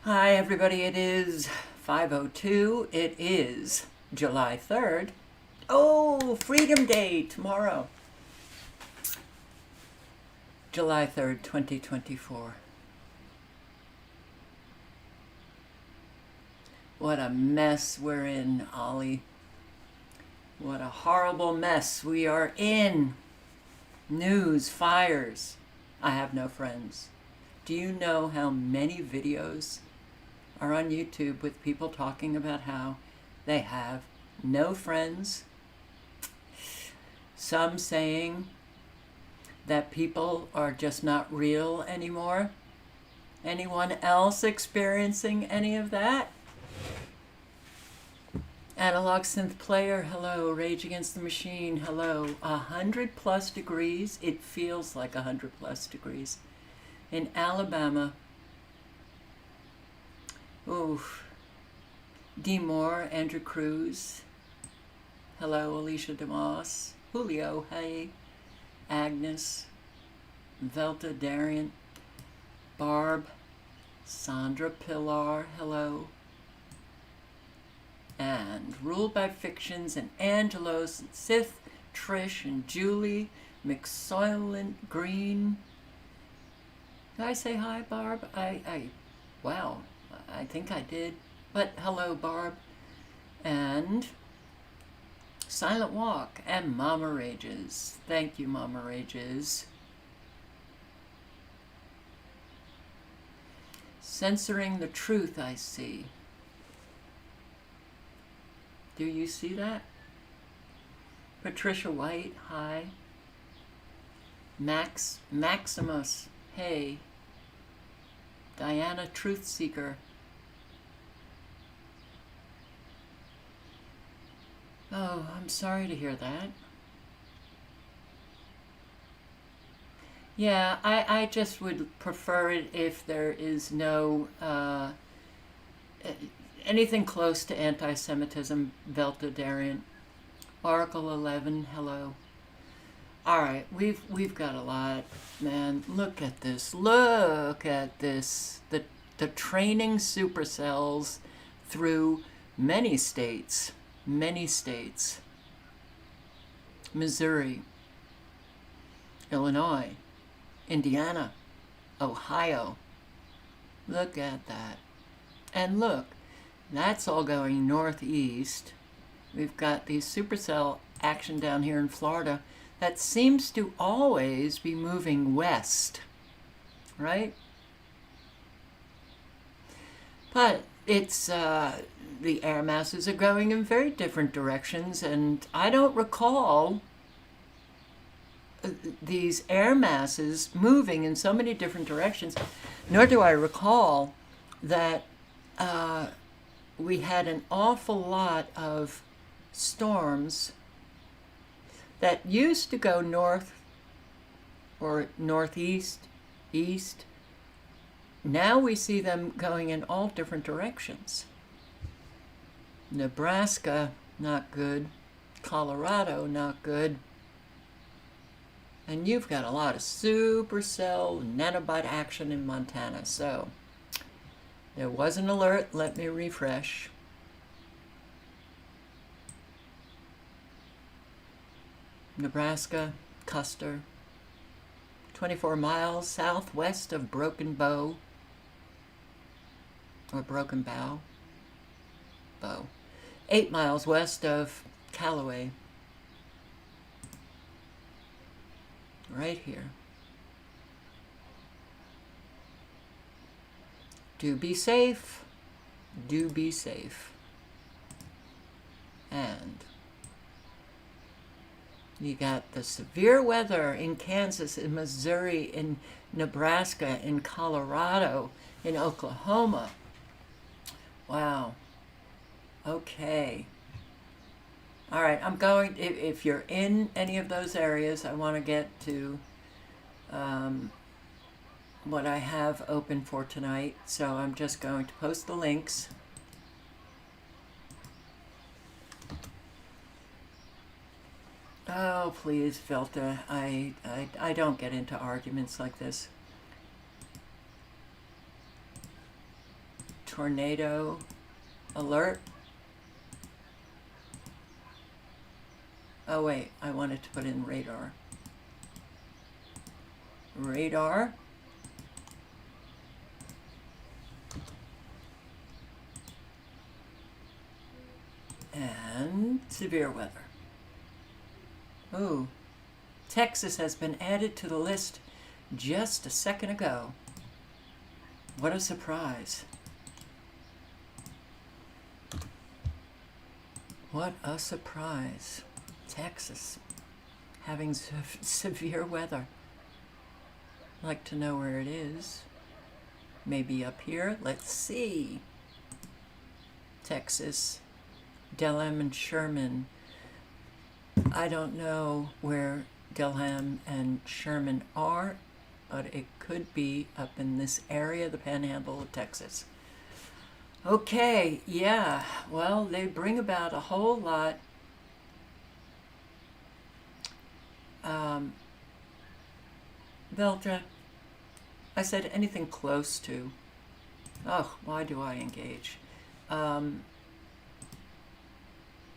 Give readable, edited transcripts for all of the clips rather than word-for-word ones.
Hi everybody, it is 5:02. It is July 3rd. Oh, Freedom Day tomorrow. July 3rd, 2024. What a mess we're in, Ollie. What a horrible mess we are in. News, fires. I have no friends. Do you know how many videos are on YouTube with people talking about how they have no friends? Some saying that people are just not real anymore. Anyone else experiencing any of that? Analog synth player, hello. Rage Against the Machine, hello. 100+ degrees. It feels like 100+ degrees in Alabama. Oof. D. Moore, Andrew Cruz, hello. Alicia DeMoss, Julio, hey. Agnes, Velta Darian, Barb, Sandra Pilar, hello. And Ruled by Fictions and Angelos and Sith, Trish and Julie, McSoylent Green. Did I say hi, Barb? Wow, I think I did. But hello, Barb. And Silent Walk and Mama Rages. Thank you, Mama Rages. Censoring the Truth, I see. Do you see that? Patricia White, hi. Maximus, hey. Diana Truth Seeker. Oh, I'm sorry to hear that. Yeah, I just would prefer it if there is no anything close to anti-Semitism. Velta Darian, Oracle 11, hello. All right, we've got a lot, man. Look at this. Look at this. The training supercells through many states. Many states. Missouri, Illinois, Indiana, Ohio. Look at that. And look, that's all going northeast. We've got the supercell action down here in Florida that seems to always be moving west, right? But it's the air masses are going in very different directions, and I don't recall these air masses moving in so many different directions, nor do I recall that we had an awful lot of storms that used to go north or northeast, east. Now we see them going in all different directions. Nebraska, not good. Colorado, not good. And you've got a lot of supercell nanobot action in Montana. So there was an alert. Let me refresh. Nebraska, Custer, 24 miles southwest of Broken Bow, or Broken Bow, 8 miles west of Callaway, right here. Do be safe. Do be safe. And you got the severe weather in Kansas, in Missouri, in Nebraska, in Colorado, in Oklahoma. Wow. Okay. All right, I'm going, if you're in any of those areas, I want to get to what I have open for tonight. So I'm just going to post the links. Oh, please, Velta. I don't get into arguments like this. tornado alert. Oh wait, I wanted to put in radar. Radar. And severe weather. Ooh, Texas has been added to the list just a second ago. What a surprise. What a surprise. Texas having severe weather. I'd like to know where it is. Maybe up here. Let's see. Texas, Delham and Sherman. I don't know where Delham and Sherman are, but it could be up in this area, the panhandle of Texas. Okay, yeah, well, they bring about a whole lot. Beltra, I said anything close to. Oh, why do I engage?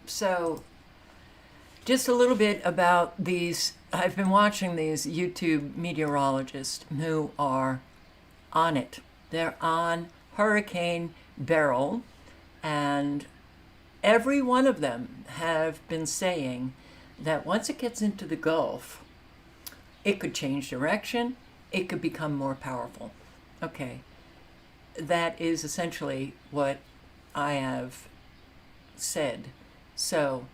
So, just a little bit about these. I've been watching these YouTube meteorologists who are on it. They're on Hurricane Beryl, and every one of them have been saying that once it gets into the Gulf, it could change direction, it could become more powerful. Okay, that is essentially what I have said. So,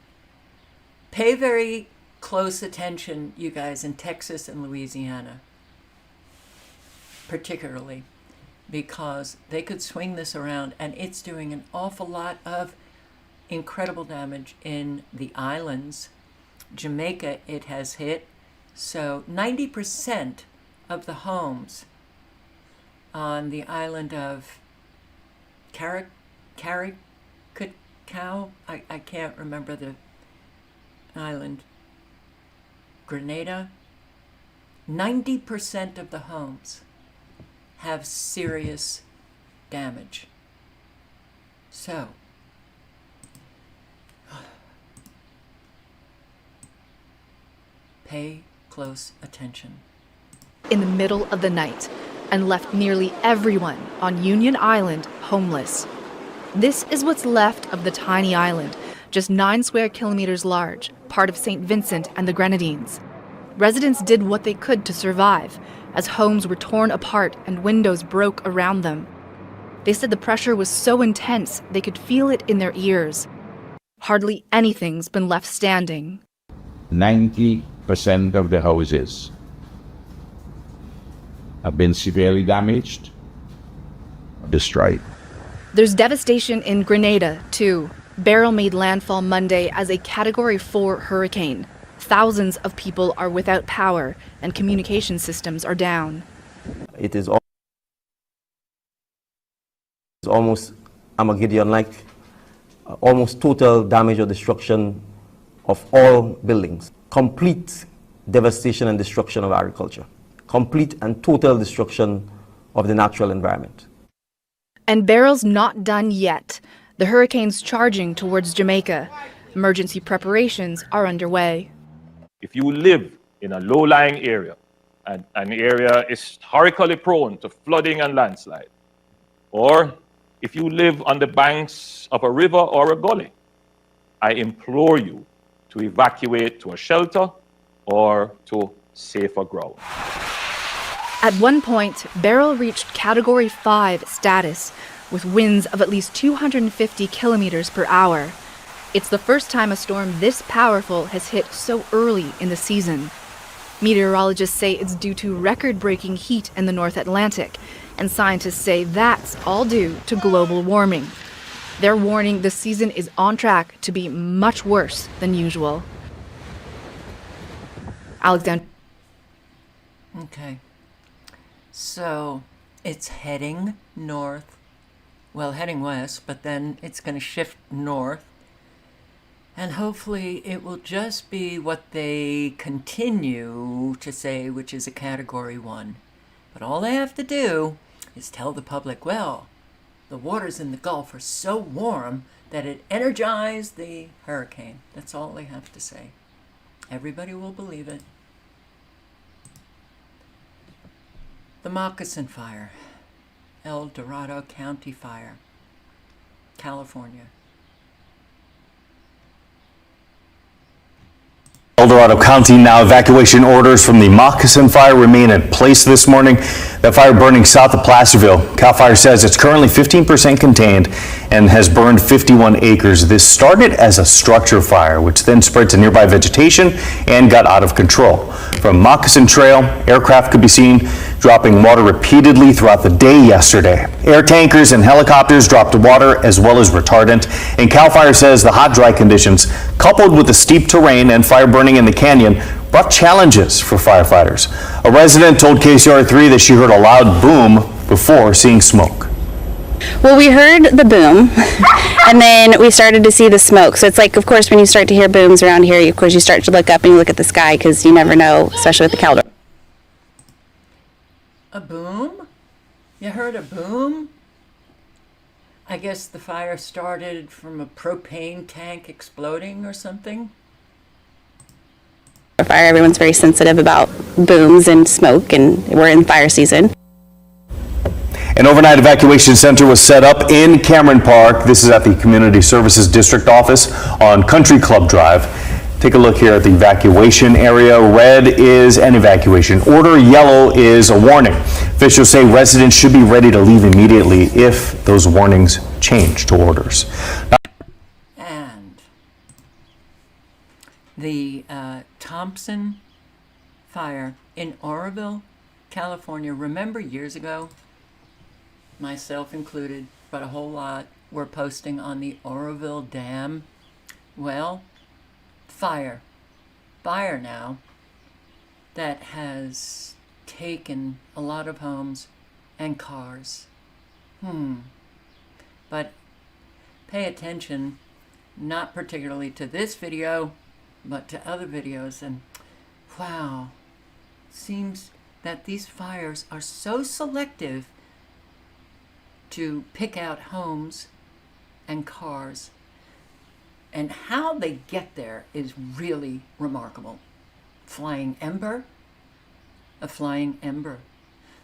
pay very close attention, you guys, in Texas and Louisiana, particularly, because they could swing this around, and it's doing an awful lot of incredible damage in the islands. Jamaica, it has hit. So 90% of the homes on the island of Caricacao, I can't remember the island, Grenada, 90% of the homes have serious damage. So, pay close attention. In the middle of the night, and left nearly everyone on Union Island homeless. This is what's left of the tiny island, just 9 square kilometers large, part of St. Vincent and the Grenadines. Residents did what they could to survive, as homes were torn apart and windows broke around them. They said the pressure was so intense they could feel it in their ears. Hardly anything's been left standing. 90% of the houses have been severely damaged, destroyed. There's devastation in Grenada, too. Beryl made landfall Monday as a Category 4 hurricane. Thousands of people are without power, and communication systems are down. It is almost Armageddon-like, almost total damage or destruction of all buildings. Complete devastation and destruction of agriculture. Complete and total destruction of the natural environment. And Beryl's not done yet. The hurricane's charging towards Jamaica. Emergency preparations are underway. If you live in a low-lying area, and an area is historically prone to flooding and landslide, or if you live on the banks of a river or a gully, I implore you to evacuate to a shelter or to safer ground. At one point, Beryl reached Category 5 status, with winds of at least 250 kilometers per hour. It's the first time a storm this powerful has hit so early in the season. Meteorologists say it's due to record-breaking heat in the North Atlantic, and scientists say that's all due to global warming. They're warning the season is on track to be much worse than usual. Alexander. Okay. So it's heading north, well, heading west, but then it's going to shift north. And hopefully it will just be what they continue to say, which is a Category 1. But all they have to do is tell the public, well, the waters in the Gulf are so warm that it energized the hurricane. That's all they have to say. Everybody will believe it. The Moccasin Fire, El Dorado County Fire, California. El Dorado County now evacuation orders from the Moccasin Fire remain in place this morning. That fire burning south of Placerville. CAL FIRE says it's currently 15% contained and has burned 51 acres. This started as a structure fire, which then spread to nearby vegetation and got out of control. From Moccasin Trail, aircraft could be seen dropping water repeatedly throughout the day yesterday. Air tankers and helicopters dropped water as well as retardant. And CAL FIRE says the hot, dry conditions, coupled with the steep terrain and fire burning in the canyon, brought challenges for firefighters. A resident told KCR3 that she heard a loud boom before seeing smoke. Well, we heard the boom, and then we started to see the smoke. So it's like, of course, when you start to hear booms around here, of course, you start to look up and you look at the sky because you never know, especially with the caldera. A boom? You heard a boom? I guess the fire started from a propane tank exploding or something. Fire, everyone's very sensitive about booms and smoke, and we're in fire season. An overnight evacuation center was set up in Cameron Park. This is at the Community Services District office on Country Club Drive. Take a look here at the evacuation area. Red is an evacuation order. Yellow is a warning. Officials say residents should be ready to leave immediately if those warnings change to orders. And the Thompson Fire in Oroville, California. Remember years ago, myself included, but a whole lot were posting on the Oroville Dam. Well, fire now that has taken a lot of homes and cars. But pay attention, not particularly to this video, but to other videos, and wow, seems that these fires are so selective to pick out homes and cars. And how they get there is really remarkable. Flying ember, a flying ember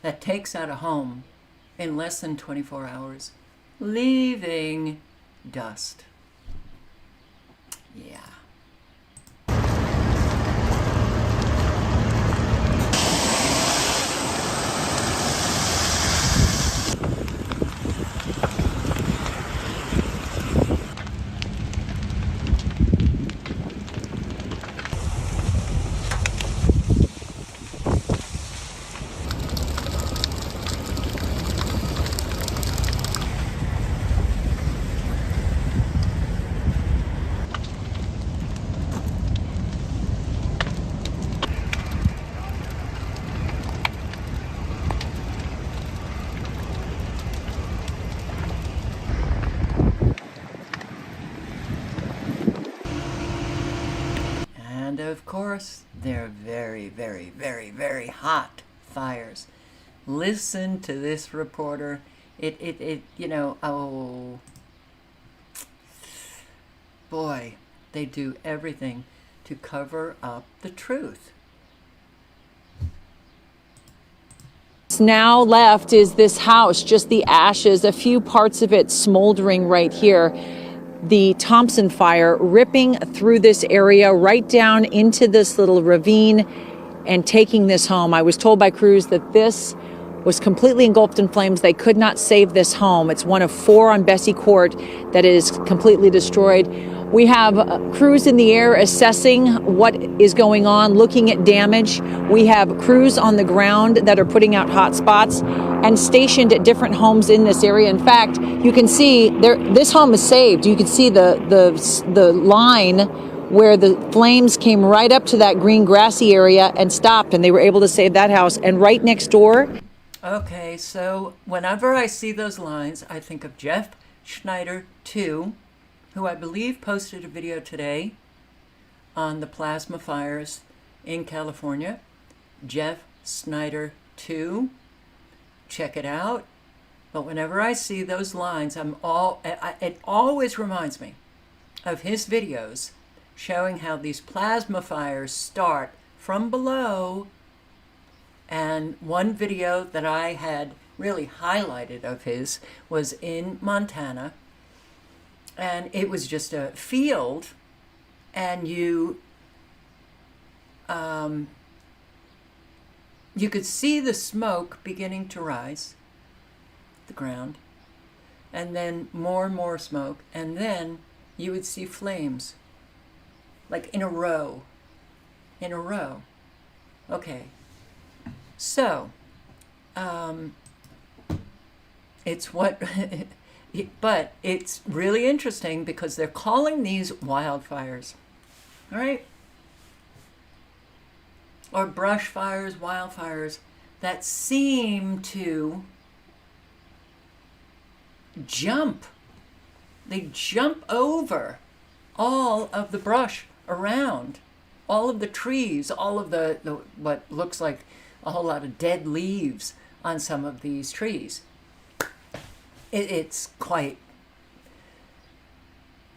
that takes out a home in less than 24 hours, leaving dust. Yeah. And of course, they're very, very, very, very hot fires. Listen to this reporter. Oh boy, they do everything to cover up the truth. What's now left is this house, just the ashes, a few parts of it smoldering right here. The Thompson Fire ripping through this area right down into this little ravine and taking this home. I was told by crews that this was completely engulfed in flames. They could not save this home. It's one of 4 on Bessie Court that is completely destroyed. We have crews in the air assessing what is going on, looking at damage. We have crews on the ground that are putting out hot spots and stationed at different homes in this area. In fact, you can see there, this home is saved. You can see the line where the flames came right up to that green grassy area and stopped, and they were able to save that house. And right next door. Okay, so whenever I see those lines, I think of Jeff Schneider 2, who I believe posted a video today on the plasma fires in California. Jeff Snyder 2. Check it out. But whenever I see those lines, it always reminds me of his videos showing how these plasma fires start from below. And one video that I had really highlighted of his was in Montana. And it was just a field, and you could see the smoke beginning to rise, the ground, and then more and more smoke, and then you would see flames, like in a row. Okay, so it's what, but it's really interesting because they're calling these wildfires, all right? Or brush fires, wildfires, that seem to jump. They jump over all of the brush around, all of the trees, all of the what looks like a whole lot of dead leaves on some of these trees. It's quite,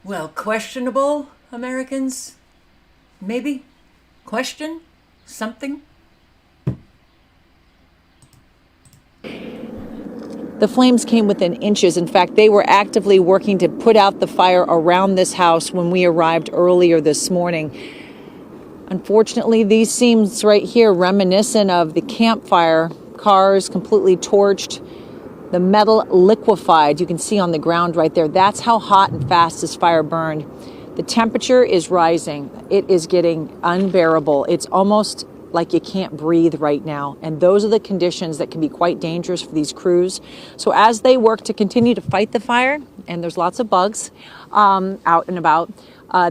well, questionable, Americans, maybe? Question? Something? The flames came within inches. In fact, they were actively working to put out the fire around this house when we arrived earlier this morning. Unfortunately, these scenes right here reminiscent of the campfire, cars completely torched, the metal liquefied. You can see on the ground right there. That's how hot and fast this fire burned. The temperature is rising. It is getting unbearable. It's almost like you can't breathe right now. And those are the conditions that can be quite dangerous for these crews. So as they work to continue to fight the fire, and there's lots of bugs out and about,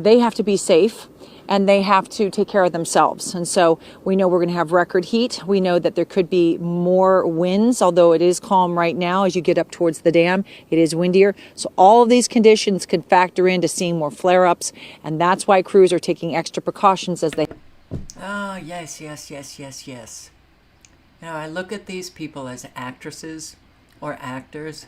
they have to be safe. And they have to take care of themselves. And so we know we're going to have record heat. We know that there could be more winds, although it is calm right now as you get up towards the dam. It is windier. So all of these conditions could factor into seeing more flare-ups. And that's why crews are taking extra precautions as they... Oh, yes. Now, I look at these people as actresses or actors,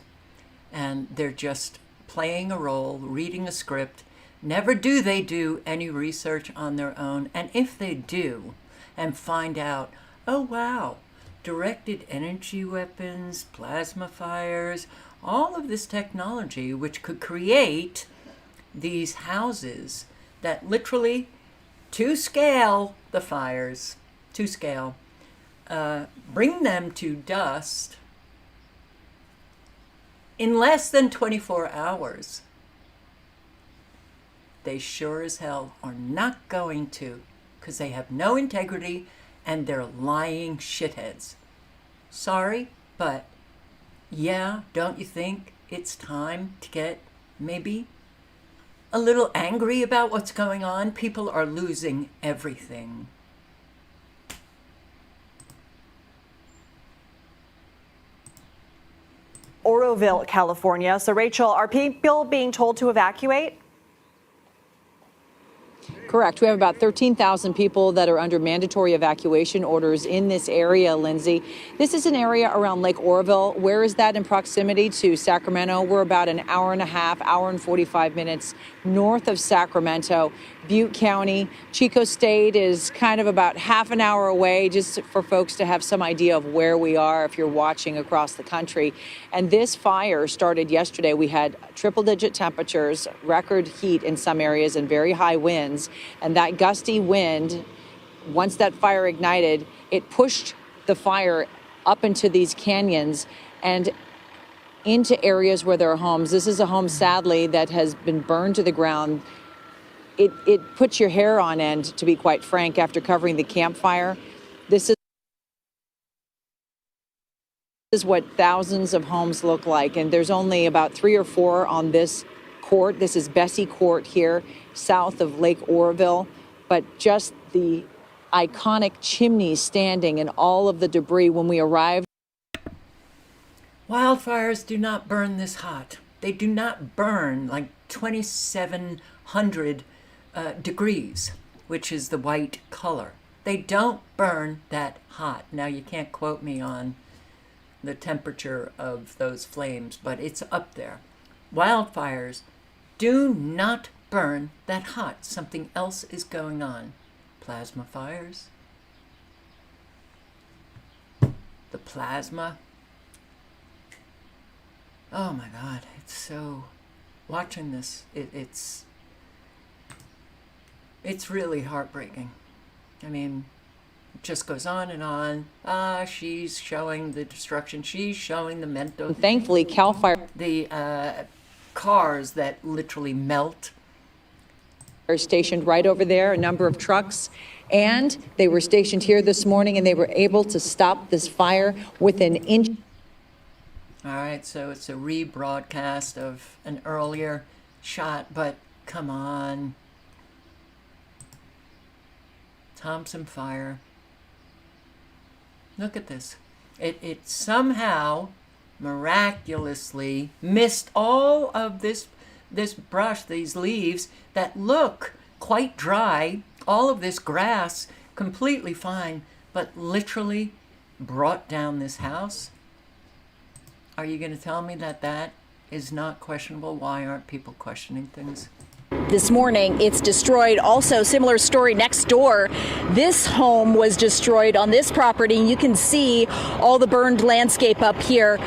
and they're just playing a role, reading a script. Never do they do any research on their own. And if they do and find out, oh, wow, directed energy weapons, plasma fires, all of this technology which could create these houses that literally, to scale the fires, to scale, bring them to dust in less than 24 hours. They sure as hell are not going to, because they have no integrity and they're lying shitheads. Sorry, but yeah, don't you think it's time to get maybe a little angry about what's going on? People are losing everything. Oroville, California. So Rachel, are people being told to evacuate? Correct. We have about 13,000 people that are under mandatory evacuation orders in this area, Lindsay. This is an area around Lake Oroville. Where is that in proximity to Sacramento? We're about an hour and a half, hour and 45 minutes north of Sacramento. Butte County, Chico State is kind of about half an hour away, just for folks to have some idea of where we are if you're watching across the country. And this fire started yesterday. We had triple-digit temperatures, record heat in some areas, and very high winds. And that gusty wind, once that fire ignited, it pushed the fire up into these canyons and into areas where there are homes. This is a home, sadly, that has been burned to the ground. It puts your hair on end, to be quite frank, after covering the campfire. This is what thousands of homes look like. And there's only about 3 or 4 on this court. This is Bessie Court here, south of Lake Oroville. But just the iconic chimneys standing and all of the debris when we arrived. Wildfires do not burn this hot. They do not burn like 2,700 degrees, which is the white color. They don't burn that hot. Now, you can't quote me on the temperature of those flames, but it's up there. Wildfires do not burn that hot. Something else is going on. Plasma fires. The plasma. Oh my God, it's so... Watching this, it's really heartbreaking. I mean, it just goes on and on. She's showing the destruction. She's showing the mental... Thankfully, CAL FIRE... The cars that literally melt. are stationed right over there, a number of trucks, and they were stationed here this morning, and they were able to stop this fire within inch. All right, so it's a rebroadcast of an earlier shot, but come on. Thompson Fire. Look at this. It somehow miraculously missed all of this brush, these leaves that look quite dry, all of this grass completely fine, but literally brought down this house. Are you going to tell me that that is not questionable? Why aren't people questioning things? This morning, it's destroyed. Also, similar story next door. This home was destroyed on this property. You can see all the burned landscape up here.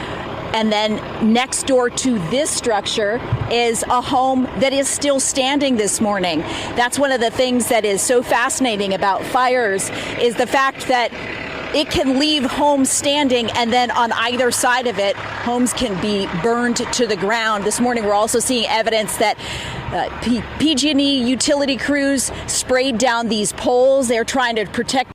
And then next door to this structure is a home that is still standing this morning. That's one of the things that is so fascinating about fires, is the fact that it can leave homes standing, and then on either side of it, homes can be burned to the ground. This morning, we're also seeing evidence that PG&E utility crews sprayed down these poles. They're trying to protect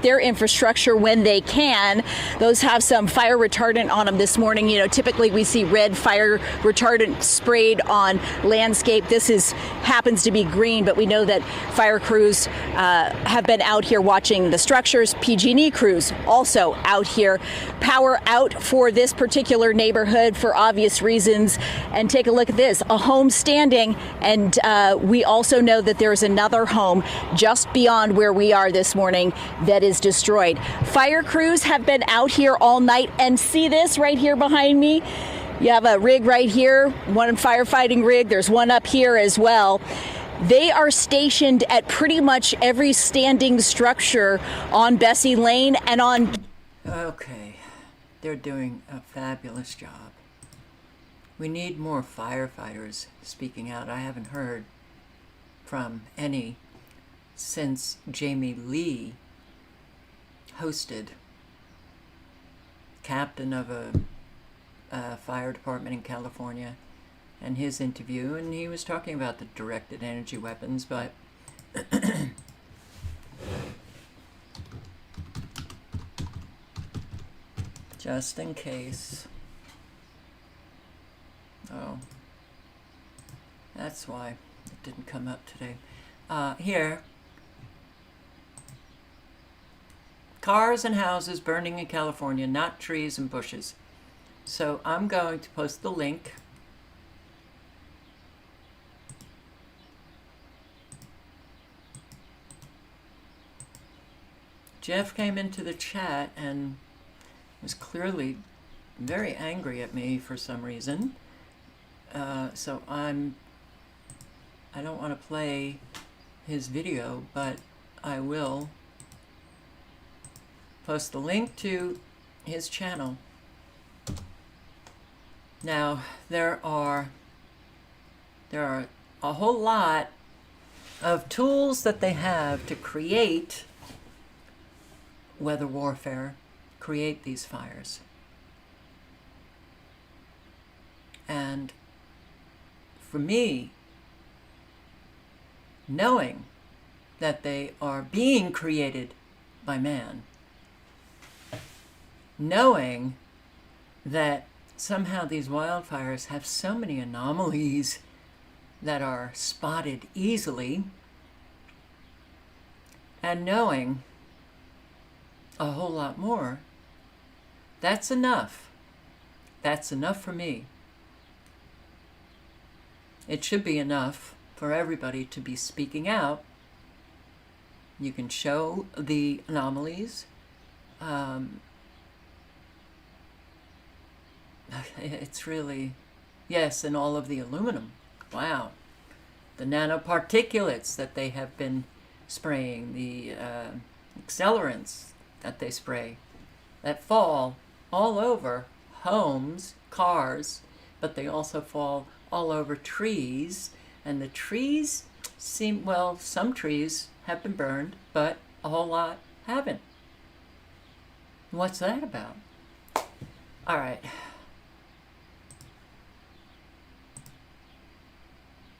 their infrastructure when they can. Those have some fire retardant on them this morning. You know, typically we see red fire retardant sprayed on landscape. This happens to be green, but we know that fire crews have been out here watching the structures. PG&E crews also out here. Power out for this particular neighborhood for obvious reasons. And take a look at this, a home standing, and we also know that there's another home just beyond where we are this morning that is destroyed. Fire crews have been out here all night, and see this right here behind me? You have a rig right here, one firefighting rig. There's one up here as well. They are stationed at pretty much every standing structure on Bessie Lane and on... Okay, they're doing a fabulous job. We need more firefighters speaking out. I haven't heard from any since Jamie Lee hosted, captain of a fire department in California, and his interview, and he was talking about the directed energy weapons, but just in case. Oh, that's why it didn't come up today. Here. Cars and houses burning in California, not trees and bushes. So I'm going to post the link. Jeff came into the chat and was clearly very angry at me for some reason. So I don't want to play his video, but I will post the link to his channel. Now, there are a whole lot of tools that they have to create weather warfare, create these fires. And for me, knowing that they are being created by man, knowing that somehow these wildfires have so many anomalies that are spotted easily, and knowing a whole lot more, that's enough. That's enough for me. It should be enough for everybody to be speaking out. You can show the anomalies. it's really, yes, and all of the aluminum. Wow. The nanoparticulates that they have been spraying, the accelerants that they spray, that fall all over homes, cars, but they also fall all over trees. And the trees seem, well, some trees have been burned, but a whole lot haven't. What's that about? All right.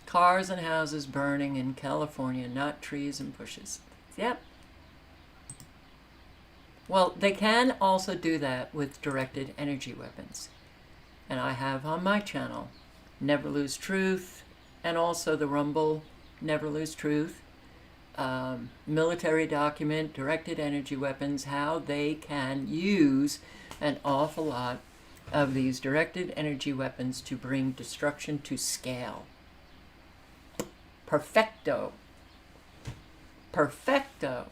Cars and houses burning in California, not trees and bushes. Yep. Well, they can also do that with directed energy weapons. And I have on my channel, Never Lose Truth, and also the Rumble, Never Lose Truth, military document, directed energy weapons, how they can use an awful lot of these directed energy weapons to bring destruction to scale. Perfecto. Perfecto.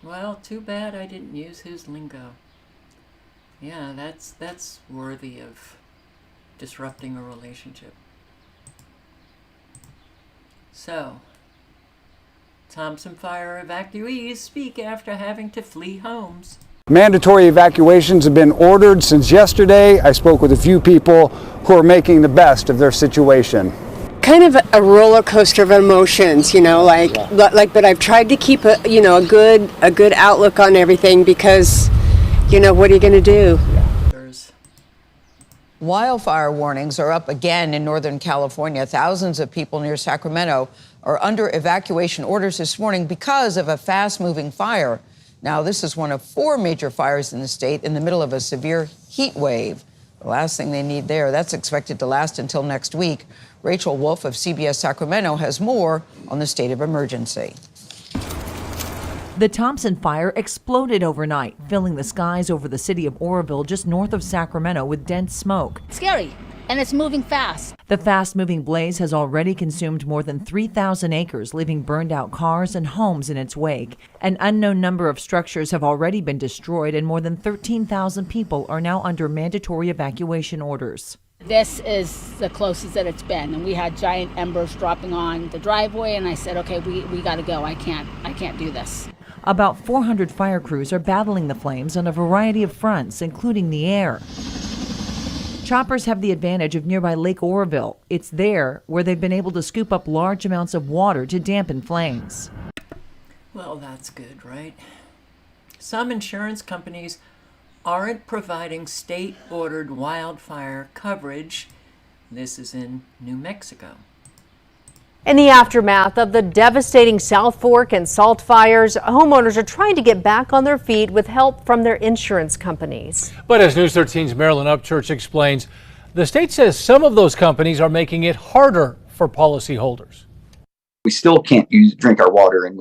Well, too bad I didn't use his lingo. Yeah, that's worthy of disrupting a relationship. So, Thompson Fire evacuees speak after having to flee homes. Mandatory evacuations have been ordered since yesterday. I spoke with a few people who are making the best of their situation. Kind of a roller coaster of emotions, you know, but I've tried to keep a good outlook on everything because, you know, what are you going to do? Wildfire warnings are up again in Northern California. Thousands of people near Sacramento are under evacuation orders this morning because of a fast-moving fire. Now, this is one of 4 major fires in the state in the middle of a severe heat wave. The last thing they need there, that's expected to last until next week. Rachel Wolf of CBS Sacramento has more on the state of emergency. The Thompson Fire exploded overnight, filling the skies over the city of Oroville just north of Sacramento with dense smoke. Scary, and it's moving fast. The fast-moving blaze has already consumed more than 3,000 acres, leaving burned-out cars and homes in its wake. An unknown number of structures have already been destroyed, and more than 13,000 people are now under mandatory evacuation orders. This is the closest that it's been, and we had giant embers dropping on the driveway, and I said, okay, we got to go. I can't do this. About 400 fire crews are battling the flames on a variety of fronts, including the air. Choppers have the advantage of nearby Lake Oroville. It's there where they've been able to scoop up large amounts of water to dampen flames. Well, that's good, right? Some insurance companies aren't providing state-ordered wildfire coverage. This is in New Mexico. In the aftermath of the devastating South Fork and Salt fires, homeowners are trying to get back on their feet with help from their insurance companies. But as News 13's Marilyn Upchurch explains, the state says some of those companies are making it harder for policyholders. We still can't drink our water, and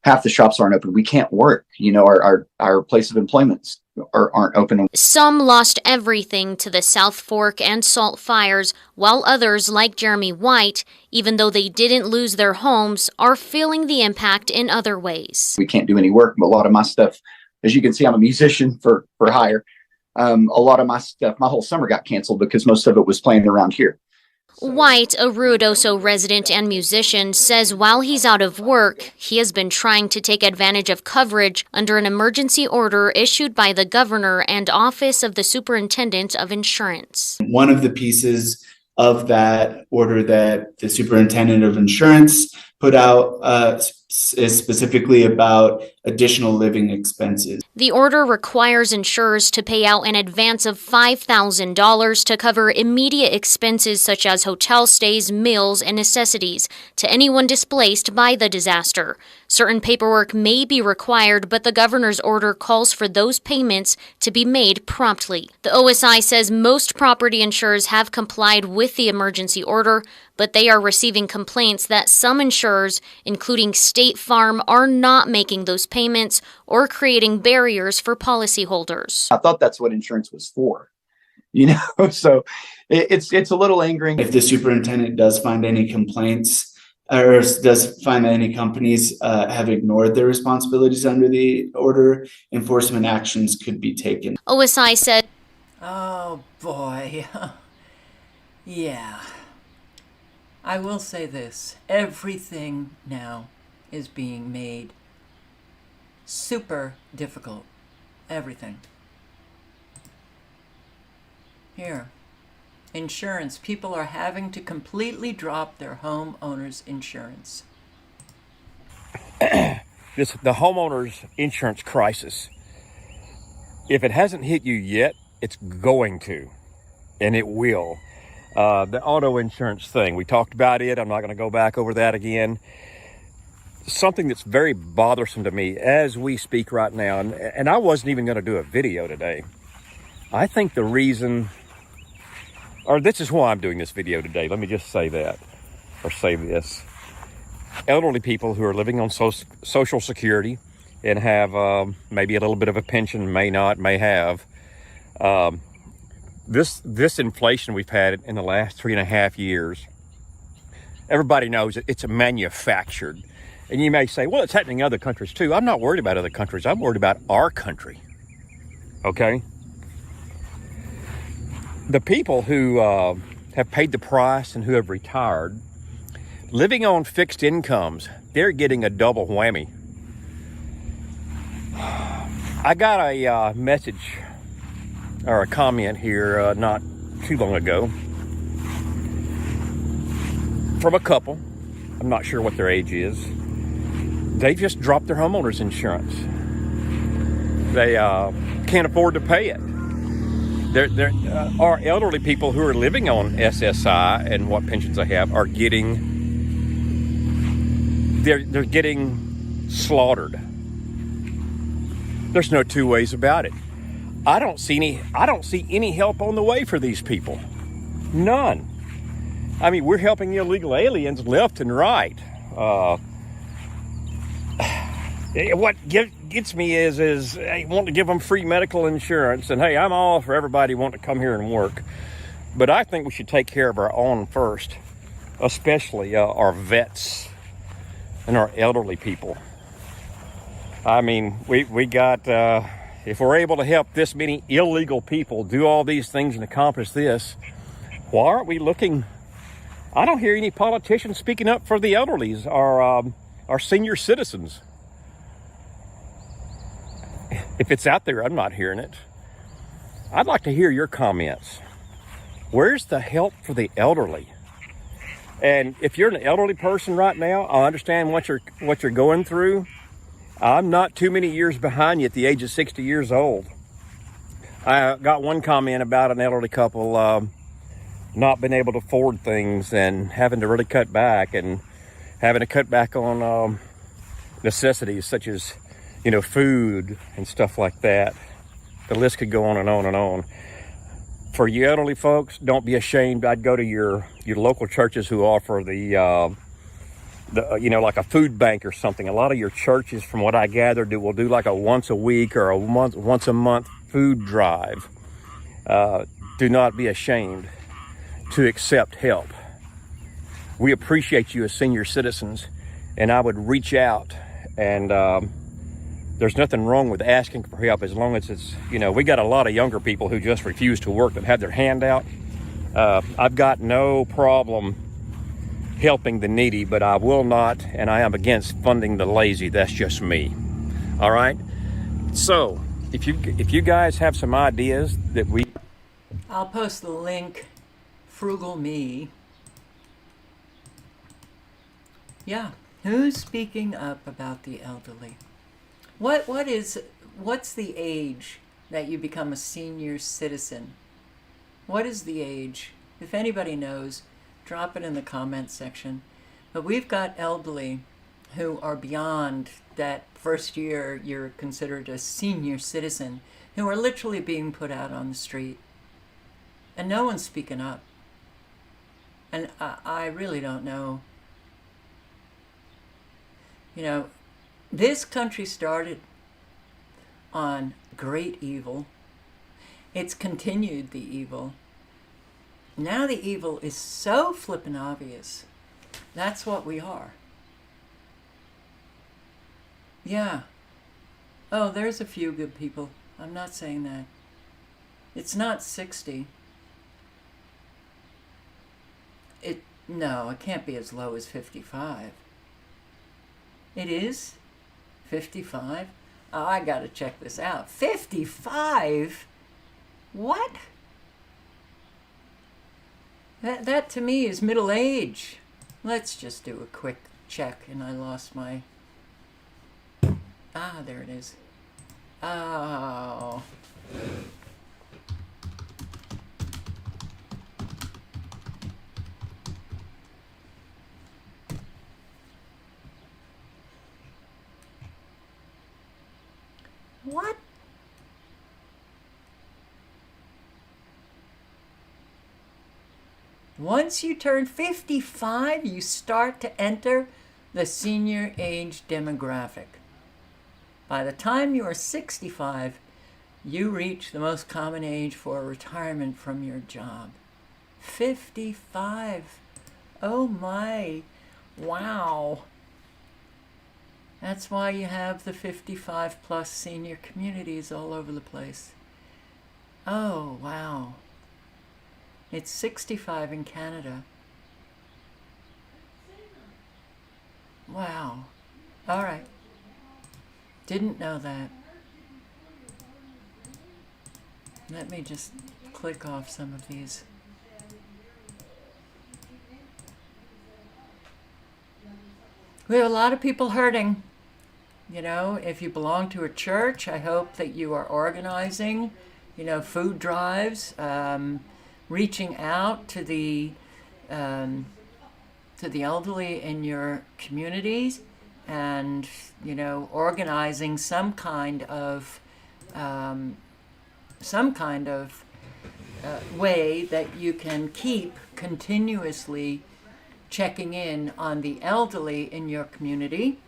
half the shops aren't open. We can't work. Our place of employment aren't open. Some lost everything to the South Fork and Salt fires, while others, like Jeremy White, even though they didn't lose their homes, are feeling the impact in other ways. We can't do any work. A lot of my stuff, as you can see, I'm a musician for hire. A lot of my stuff, my whole summer got canceled because most of it was playing around here. White, a Ruidoso resident and musician, says while he's out of work, he has been trying to take advantage of coverage under an emergency order issued by the governor and Office of the Superintendent of Insurance. One of the pieces of that order that the Superintendent of Insurance put out is specifically about additional living expenses. The order requires insurers to pay out an advance of $5,000 to cover immediate expenses such as hotel stays, meals, and necessities to anyone displaced by the disaster. Certain paperwork may be required, but the governor's order calls for those payments to be made promptly. The OSI says most property insurers have complied with the emergency order, but they are receiving complaints that some insurers, including State Farm, are not making those payments or creating barriers for policyholders. I thought that's what insurance was for, so it's a little angering. If the superintendent does find any complaints, or does find that any companies have ignored their responsibilities under the order, enforcement actions could be taken. OSI said, Oh boy. Yeah. I will say this. Everything now is being made super difficult. Everything. Here. Insurance. People are having to completely drop their homeowners insurance. The homeowners insurance crisis, if it hasn't hit you yet, it's going to, and it will. The auto insurance thing, we talked about it. I'm not going to go back over that again. Something that's very bothersome to me as we speak right now, and I wasn't even going to do a video today. I think the reason, or this is why I'm doing this video today. Let me just say that, or say this. Elderly people who are living on Social Security and have maybe a little bit of a pension, may not, may have. This inflation we've had in the last 3.5 years, everybody knows it's a manufactured. And you may say, well, it's happening in other countries too. I'm not worried about other countries. I'm worried about our country. Okay? The people who have paid the price and who have retired, living on fixed incomes, they're getting a double whammy. I got a message or a comment here not too long ago from a couple. I'm not sure what their age is. They just dropped their homeowners insurance. They can't afford to pay it. There are elderly people who are living on SSI and what pensions they have are getting, they're getting slaughtered. There's no two ways about it. I don't see any help on the way for these people. None. I mean, we're helping illegal aliens left and right. What gets me is hey, want to give them free medical insurance, and hey, I'm all for everybody wanting to come here and work, but I think we should take care of our own first, especially our vets and our elderly people. I mean, we got if we're able to help this many illegal people do all these things and accomplish this, why aren't we looking? I don't hear any politicians speaking up for the elderlies or our senior citizens. If it's out there, I'm not hearing it. I'd like to hear your comments. Where's the help for the elderly? And if you're an elderly person right now, I understand what you're going through. I'm not too many years behind you at the age of 60 years old. I got one comment about an elderly couple not being able to afford things and having to really cut back and having to cut back on necessities such as, food and stuff like that. The list could go on and on and on. For you elderly folks, don't be ashamed. I'd go to your local churches who offer the like a food bank or something. A lot of your churches, from what I gathered, will do like a once a week or once a month food drive. Do not be ashamed to accept help. We appreciate you as senior citizens, and I would reach out, and there's nothing wrong with asking for help as long as it's, we got a lot of younger people who just refuse to work that have their hand out. I've got no problem helping the needy, but I will not, and I am against funding the lazy. That's just me. All right? So, if you guys have some ideas that I'll post the link, Frugal Me. Yeah, who's speaking up about the elderly? What's the age that you become a senior citizen? What is the age? If anybody knows, drop it in the comments section. But we've got elderly who are beyond that first year you're considered a senior citizen, who are literally being put out on the street. And no one's speaking up. And I really don't know. This country started on great evil. It's continued the evil. Now the evil is so flippin' obvious That's what we are. Yeah. Oh, there's a few good people. I'm not saying that. It's not 60. No, it can't be as low as 55. It is? 55? Oh, I gotta check this out. 55? What? That to me is middle age. Let's just do a quick check, and I lost my... Ah, there it is. Oh. What? Once you turn 55, you start to enter the senior age demographic. By the time you are 65, you reach the most common age for retirement from your job. 55. Oh my. Wow. That's why you have the 55 plus senior communities all over the place. Oh, wow. It's 65 in Canada. Wow. All right. Didn't know that. Let me just click off some of these. We have a lot of people hurting. You know, if you belong to a church, I hope that you are organizing, you know, food drives, reaching out to the elderly in your communities, and, you know, organizing some kind of way that you can keep continuously checking in on the elderly in your community.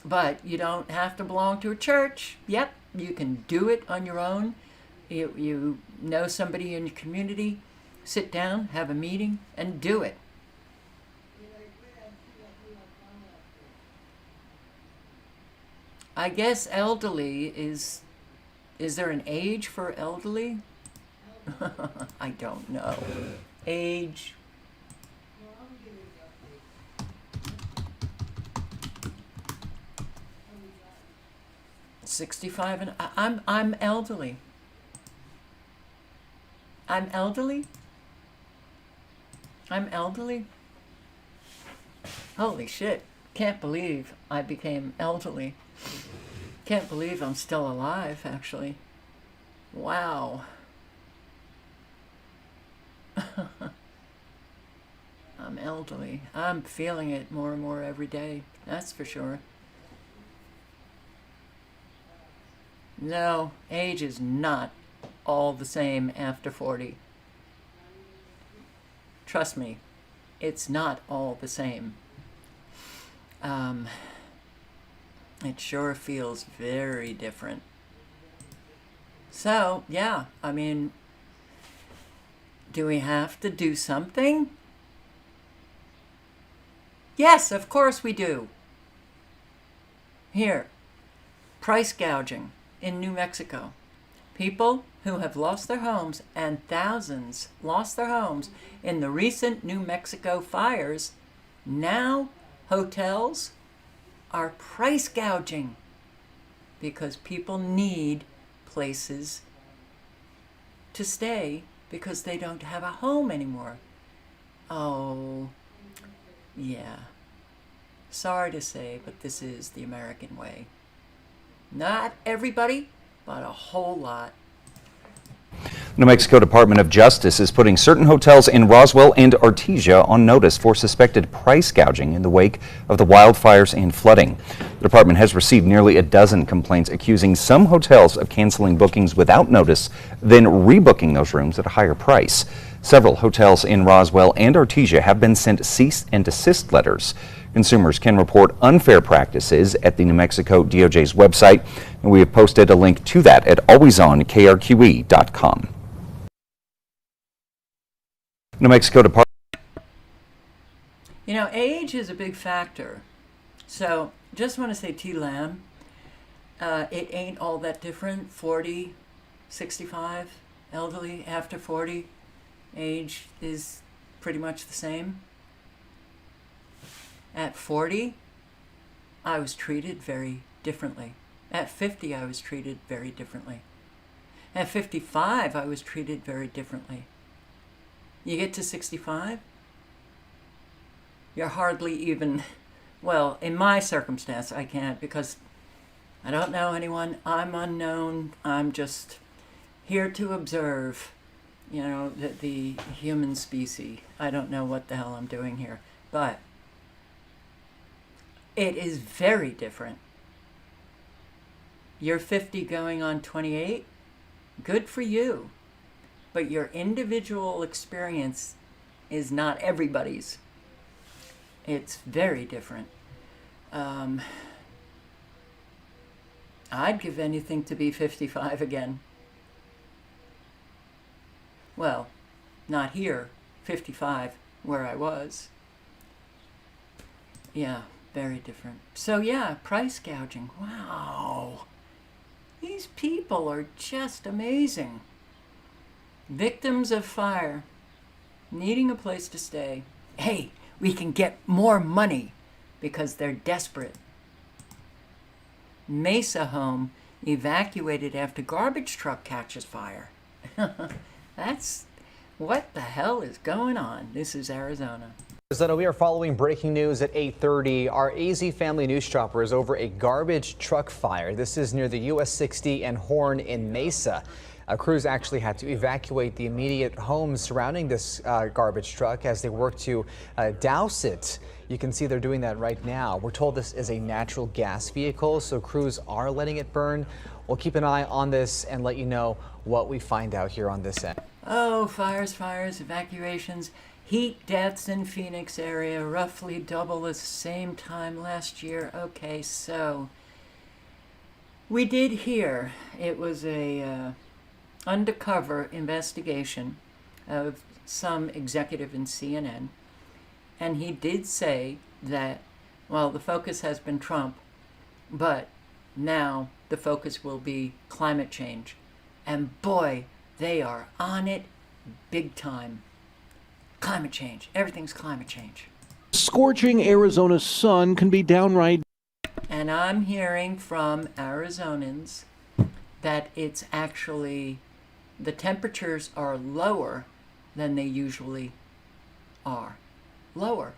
But you don't have to belong to a church. Yep, you can do it on your own. You know somebody in your community, sit down, have a meeting, and do it. I guess elderly is there an age for elderly? I don't know. Age. $65 and I'm elderly. I'm elderly? I'm elderly? Holy shit. Can't believe I became elderly. Can't believe I'm still alive, actually. Wow. I'm elderly. I'm feeling it more and more every day. That's for sure. No, age is not all the same after 40. Trust me, it's not all the same. It sure feels very different. So, yeah, I mean, do we have to do something? Yes, of course we do. Here, price gouging in New Mexico. People who have lost their homes, and thousands lost their homes in the recent New Mexico fires, now hotels are price gouging because people need places to stay because they don't have a home anymore. Oh, yeah. Sorry to say, but this is the American way. Not everybody, but a whole lot. New Mexico Department of Justice is putting certain hotels in Roswell and Artesia on notice for suspected price gouging in the wake of the wildfires and flooding. The department has received nearly a dozen complaints accusing some hotels of canceling bookings without notice, then rebooking those rooms at a higher price. Several hotels in Roswell and Artesia have been sent cease and desist letters. Consumers can report unfair practices at the New Mexico DOJ's website, and we have posted a link to that at alwaysonkrqe.com. New Mexico Department. You know, age is a big factor. So just want to say T-Lam, it ain't all that different. 40, 65, elderly after 40, age is pretty much the same. At 40, I was treated very differently. At 50, I was treated very differently. At 55, I was treated very differently. You get to 65, you're hardly even, well, in my circumstance, I can't because I don't know anyone. I'm unknown. I'm just here to observe, you know, the human species. I don't know what the hell I'm doing here, but it is very different. You're 50 going on 28, good for you. But your individual experience is not everybody's. It's very different. I'd give anything to be 55 again. Well, not here, 55, where I was. Yeah, very different. So yeah, price gouging. Wow. These people are just amazing. Victims of fire, needing a place to stay. Hey, we can get more money because they're desperate. Mesa home evacuated after garbage truck catches fire. That's what the hell is going on. This is Arizona. We are following breaking news at 8:30. Our AZ Family News chopper is over a garbage truck fire. This is near the US 60 and Horn in Mesa. Crews actually had to evacuate the immediate homes surrounding this garbage truck as they work to douse it. You can see they're doing that right now. We're told this is a natural gas vehicle, so crews are letting it burn. We'll keep an eye on this and let you know what we find out here on this end. Oh, fires, evacuations. Heat deaths in Phoenix area, roughly double the same time last year. Okay, so we did hear it was a undercover investigation of some executive in CNN, and he did say that, well, the focus has been Trump, but now the focus will be climate change. And boy, they are on it big time. Climate change. Everything's climate change. Scorching Arizona sun can be downright. And I'm hearing from Arizonans that it's actually, the temperatures are lower than they usually are. Lower.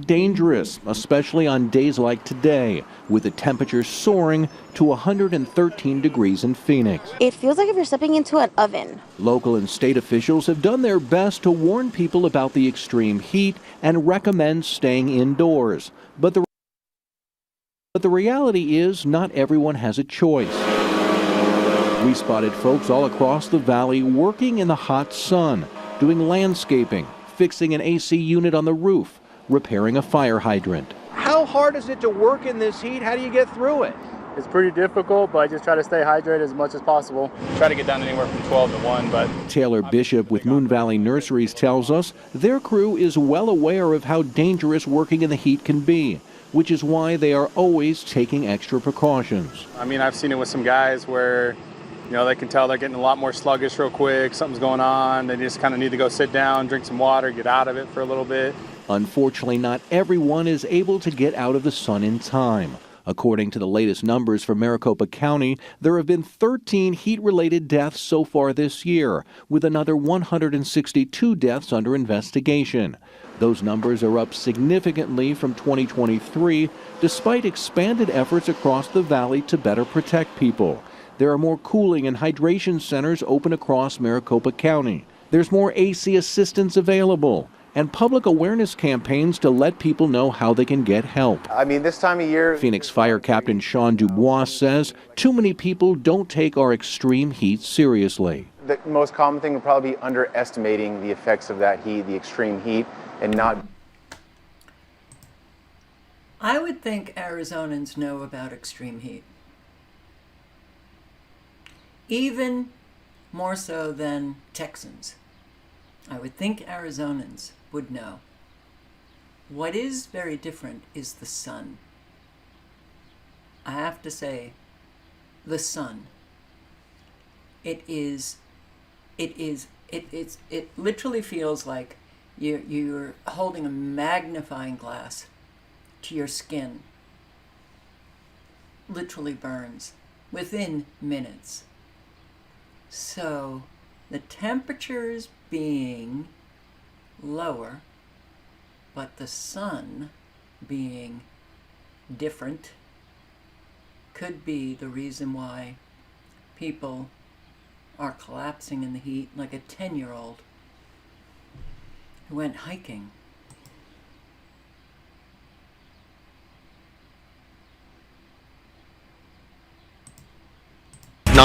Dangerous, especially on days like today, with the temperature soaring to 113 degrees in Phoenix. It feels like if you're stepping into an oven. Local and state officials have done their best to warn people about the extreme heat and recommend staying indoors. But the reality is not everyone has a choice. We spotted folks all across the valley working in the hot sun, doing landscaping, fixing an AC unit on the roof, repairing a fire hydrant. How hard is it to work in this heat? How do you get through it? It's pretty difficult, but I just try to stay hydrated as much as possible. Try to get down anywhere from 12 to 1, but... Taylor Bishop with Moon Valley Nurseries tells us their crew is well aware of how dangerous working in the heat can be, which is why they are always taking extra precautions. I mean, I've seen it with some guys where, you know, they can tell they're getting a lot more sluggish real quick, something's going on, they just kind of need to go sit down, drink some water, get out of it for a little bit. Unfortunately, not everyone is able to get out of the sun in time. According to the latest numbers from Maricopa County, there have been 13 heat-related deaths so far this year, with another 162 deaths under investigation. Those numbers are up significantly from 2023, despite expanded efforts across the valley to better protect people. There are more cooling and hydration centers open across Maricopa County. There's more AC assistance available, and public awareness campaigns to let people know how they can get help. I mean, this time of year... Phoenix Fire Captain Sean Dubois says too many people don't take our extreme heat seriously. The most common thing would probably be underestimating the effects of that heat, the extreme heat, and not... I would think Arizonans know about extreme heat. Even more so than Texans. I would think Arizonans would know. What is very different is the sun. I have to say, the sun. It literally feels like you're holding a magnifying glass to your skin. Literally burns within minutes. So the temperatures being lower, but the sun being different, could be the reason why people are collapsing in the heat, like a 10-year-old who went hiking.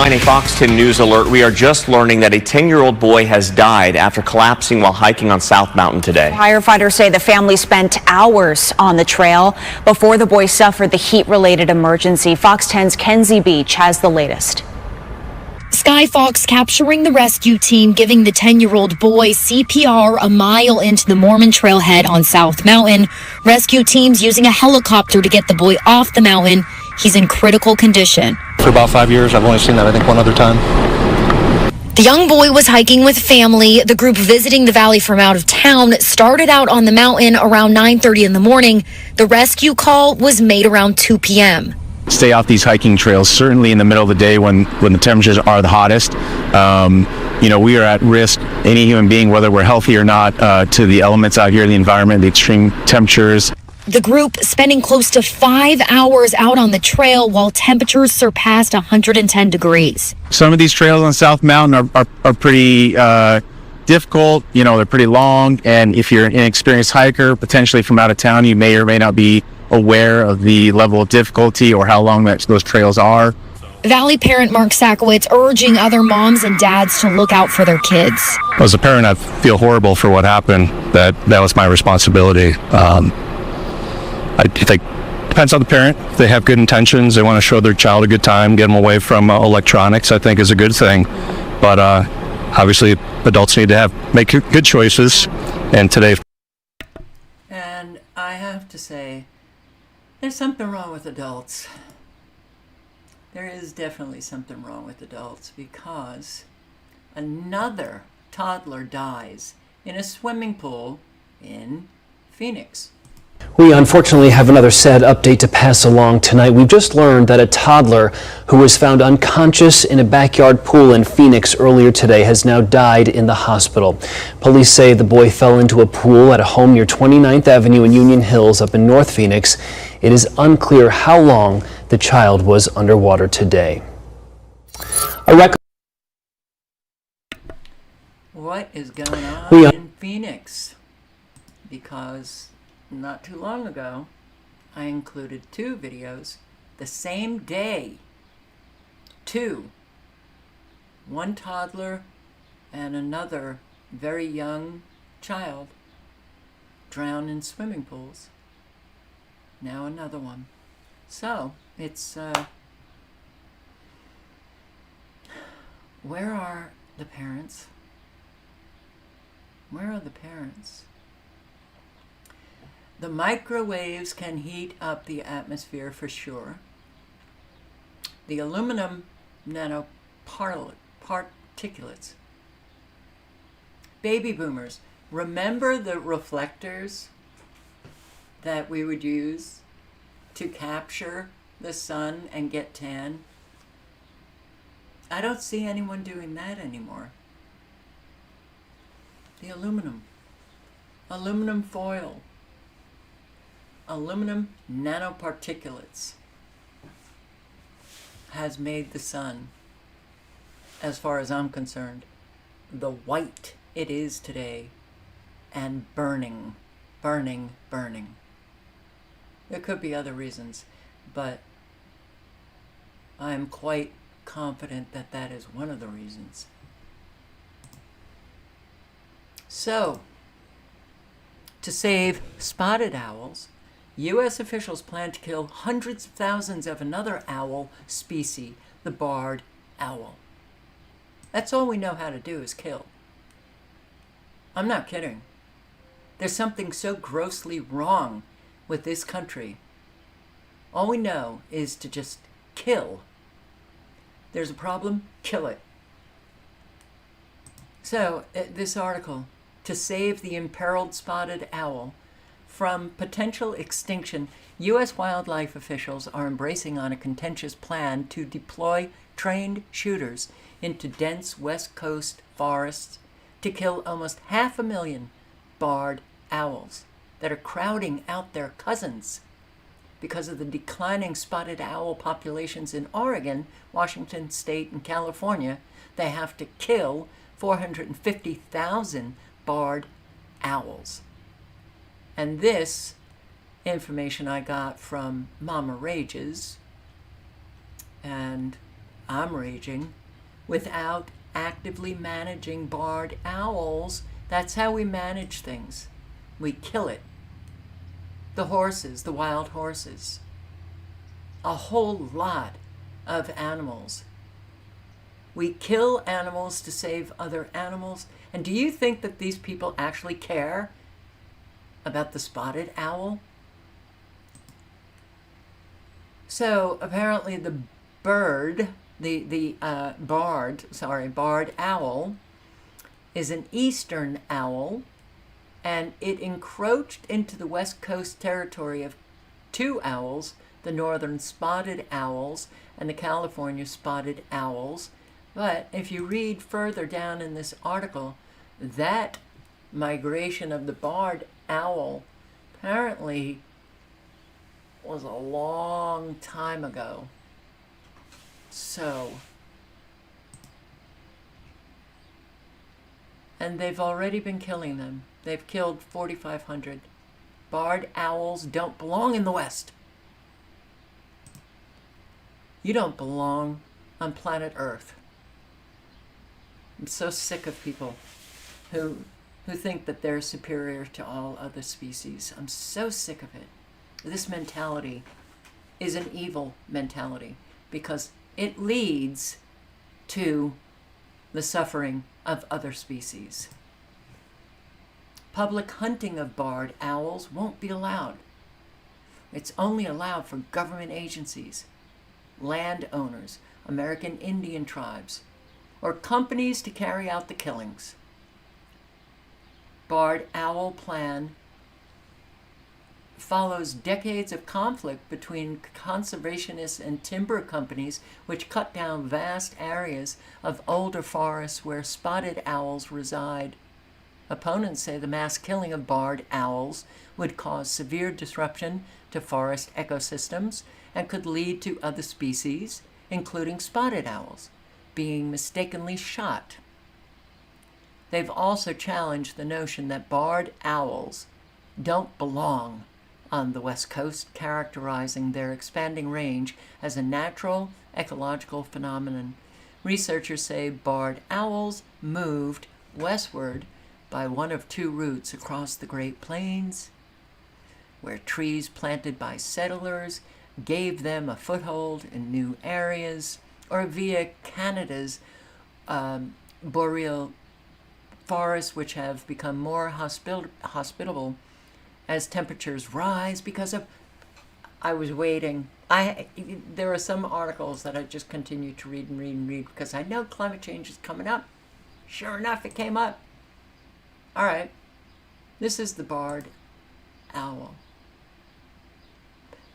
A Fox 10 News alert. We are just learning that a 10-year-old boy has died after collapsing while hiking on South Mountain today. Firefighters say the family spent hours on the trail before the boy suffered the heat-related emergency. Fox 10's Kenzie Beach has the latest. Sky Fox capturing the rescue team giving the 10-year-old boy CPR a mile into the Mormon trailhead on South Mountain. Rescue teams using a helicopter to get the boy off the mountain. He's in critical condition. For about 5 years, I've only seen that, I think, one other time. The young boy was hiking with family. The group visiting the valley from out of town started out on the mountain around 9:30 in the morning. The rescue call was made around 2 p.m. Stay off these hiking trails, certainly in the middle of the day when the temperatures are the hottest. We are at risk, any human being, whether we're healthy or not, to the elements out here, the environment, the extreme temperatures. The group spending close to 5 hours out on the trail while temperatures surpassed 110 degrees. Some of these trails on South Mountain are pretty difficult. They're pretty long, and if you're an inexperienced hiker, potentially from out of town, you may or may not be aware of the level of difficulty or how long those trails are. Valley parent Mark Sakowitz urging other moms and dads to look out for their kids. As a parent, I feel horrible for what happened. That was my responsibility. I think it depends on the parent. If they have good intentions, they want to show their child a good time, get them away from electronics, I think is a good thing. But obviously, adults need to make good choices. And today, and I have to say, there's something wrong with adults. There is definitely something wrong with adults, because another toddler dies in a swimming pool in Phoenix. We unfortunately have another sad update to pass along tonight. We've just learned that a toddler who was found unconscious in a backyard pool in Phoenix earlier today has now died in the hospital. Police say the boy fell into a pool at a home near 29th Avenue in Union Hills up in North Phoenix. It is unclear how long the child was underwater today. What is going on in Phoenix? Because not too long ago, I included 2 videos the same day. 2. One toddler and another very young child drowned in swimming pools. Now another one. So, it's, where are the parents? Where are the parents? The microwaves can heat up the atmosphere for sure. The aluminum nanoparticulates. Baby boomers, remember the reflectors that we would use to capture the sun and get tan? I don't see anyone doing that anymore. The aluminum foil. Aluminum nanoparticulates has made the sun, as far as I'm concerned, the white it is today, and burning. There could be other reasons, but I'm quite confident that that is one of the reasons. So, to save spotted owls, U.S. officials plan to kill hundreds of thousands of another owl species, the barred owl. That's all we know how to do is kill. I'm not kidding. There's something so grossly wrong with this country. All we know is to just kill. There's a problem, kill it. So, this article, to save the imperiled spotted owl from potential extinction, U.S. wildlife officials are embracing on a contentious plan to deploy trained shooters into dense West Coast forests to kill almost 500,000 barred owls that are crowding out their cousins. Because of the declining spotted owl populations in Oregon, Washington State, and California, they have to kill 450,000 barred owls. And this information I got from Mama Rages, and I'm raging, without actively managing barred owls, that's how we manage things. We kill it. The horses, the wild horses, a whole lot of animals. We kill animals to save other animals. And do you think that these people actually care about the spotted owl? So apparently the bird, barred owl, is an eastern owl, and it encroached into the West Coast territory of two owls, the northern spotted owls and the California spotted owls. But if you read further down in this article, that migration of the barred owl apparently was a long time ago. So, and they've already been killing them. They've killed 4,500. Barred owls don't belong in the West. You don't belong on planet Earth. I'm so sick of people who think that they're superior to all other species. I'm so sick of it. This mentality is an evil mentality because it leads to the suffering of other species. Public hunting of barred owls won't be allowed. It's only allowed for government agencies, landowners, American Indian tribes, or companies to carry out the killings. Barred owl plan follows decades of conflict between conservationists and timber companies, which cut down vast areas of older forests where spotted owls reside. Opponents say the mass killing of barred owls would cause severe disruption to forest ecosystems and could lead to other species, including spotted owls, being mistakenly shot. They've also challenged the notion that barred owls don't belong on the West Coast, characterizing their expanding range as a natural ecological phenomenon. Researchers say barred owls moved westward by one of two routes across the Great Plains, where trees planted by settlers gave them a foothold in new areas, or via Canada's boreal forests, which have become more hospitable as temperatures rise because of... I was waiting. There are some articles that I just continue to read and read and read because I know climate change is coming up. Sure enough, it came up. All right. This is the barred owl.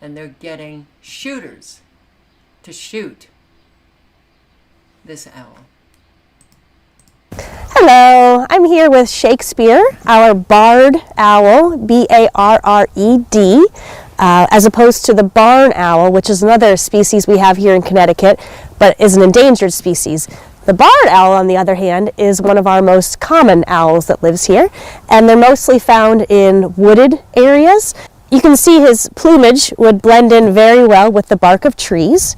And they're getting shooters to shoot this owl. Hello, I'm here with Shakespeare, our barred owl, B-A-R-R-E-D, as opposed to the barn owl, which is another species we have here in Connecticut, but is an endangered species. The barred owl, on the other hand, is one of our most common owls that lives here, and they're mostly found in wooded areas. You can see his plumage would blend in very well with the bark of trees.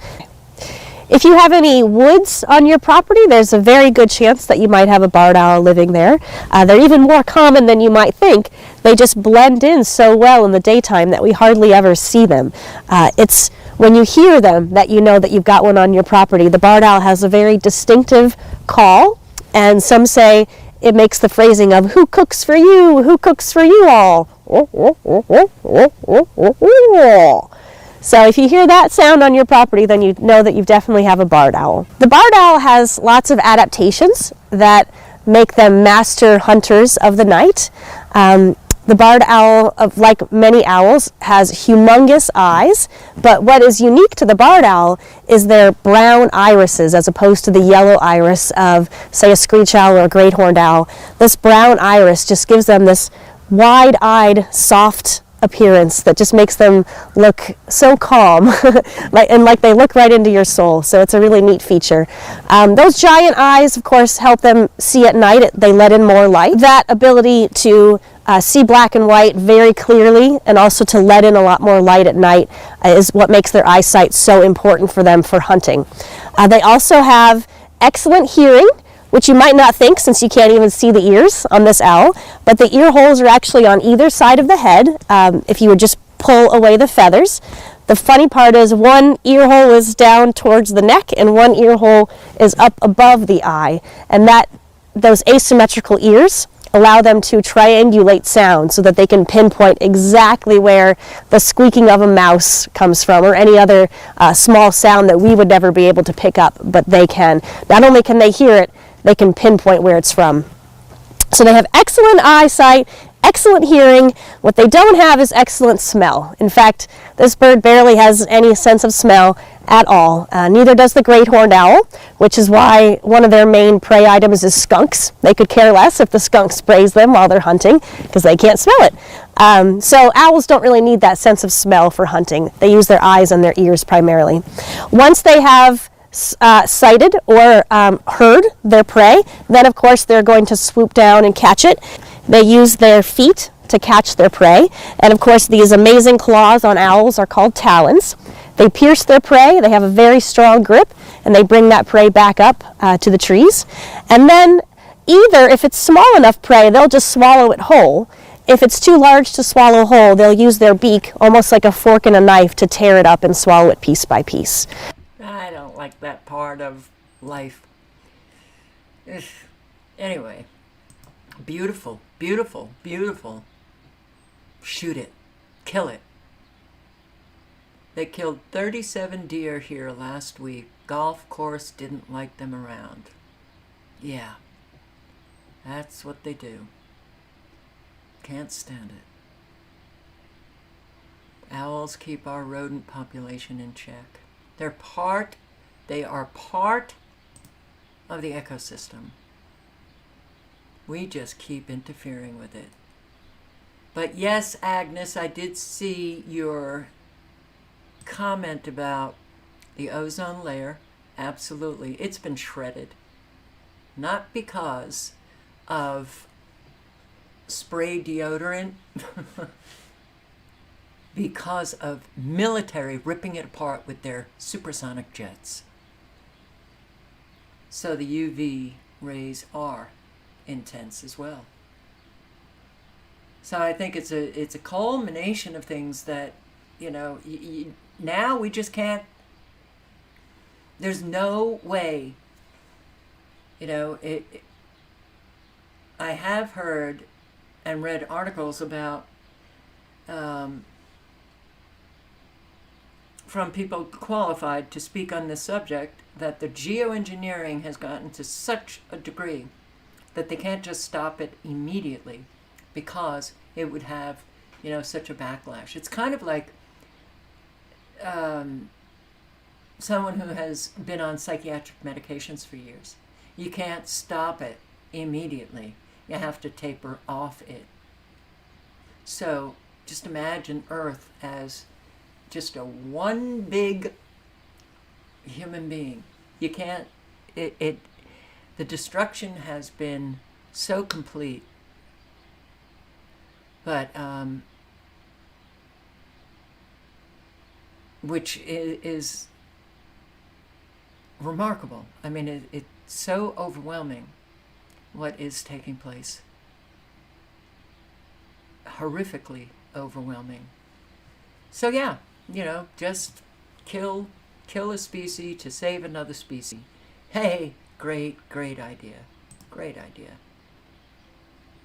If you have any woods on your property, there's a very good chance that you might have a barred owl living there. They're even more common than you might think. They just blend in so well in the daytime that we hardly ever see them. It's when you hear them that you know that you've got one on your property. The barred owl has a very distinctive call, and some say it makes the phrasing of "Who cooks for you? Who cooks for you all?" So if you hear that sound on your property, then you know that you definitely have a barred owl. The barred owl has lots of adaptations that make them master hunters of the night. The barred owl, like many owls, has humongous eyes, but what is unique to the barred owl is their brown irises as opposed to the yellow iris of, say, a screech owl or a great horned owl. This brown iris just gives them this wide-eyed, soft appearance that just makes them look so calm like they look right into your soul. So it's a really neat feature. Those giant eyes, of course, help them see at night. They let in more light. That ability to see black and white very clearly and also to let in a lot more light at night is what makes their eyesight so important for them for hunting. They also have excellent hearing, which you might not think since you can't even see the ears on this owl, but the ear holes are actually on either side of the head if you would just pull away the feathers. The funny part is one ear hole is down towards the neck and one ear hole is up above the eye, and those asymmetrical ears allow them to triangulate sound so that they can pinpoint exactly where the squeaking of a mouse comes from or any other small sound that we would never be able to pick up, but they can. Not only can they hear it, they can pinpoint where it's from. So they have excellent eyesight, excellent hearing. What they don't have is excellent smell. In fact, this bird barely has any sense of smell at all. Neither does the great horned owl, which is why one of their main prey items is skunks. They could care less if the skunk sprays them while they're hunting because they can't smell it. So owls don't really need that sense of smell for hunting. They use their eyes and their ears primarily. Once they have sighted or heard their prey, then of course they're going to swoop down and catch it. They use their feet to catch their prey, and of course these amazing claws on owls are called talons. They pierce their prey, they have a very strong grip, and they bring that prey back up to the trees. And then either, if it's small enough prey, they'll just swallow it whole. If it's too large to swallow whole, they'll use their beak, almost like a fork and a knife, to tear it up and swallow it piece by piece. I don't like that part of life. Anyway, beautiful, beautiful, beautiful. Shoot it. Kill it. They killed 37 deer here last week. Golf course didn't like them around. Yeah, that's what they do. Can't stand it. Owls keep our rodent population in check. They are part of the ecosystem. We just keep interfering with it. But yes, Agnes, I did see your comment about the ozone layer. Absolutely. It's been shredded. Not because of spray deodorant, because of military ripping it apart with their supersonic jets. So the UV rays are intense as well. So I think it's a culmination of things that, now we just can't, there's no way, I have heard and read articles about from people qualified to speak on this subject that the geo-engineering has gotten to such a degree that they can't just stop it immediately because it would have, such a backlash. It's kind of like someone who has been on psychiatric medications for years. You can't stop it immediately. You have to taper off it. So just imagine Earth as just a one big human being. You can't, the destruction has been so complete. But, which is remarkable. I mean, it's so overwhelming what is taking place. Horrifically overwhelming. So yeah, just kill a species to save another species. Hey, great idea. Great idea.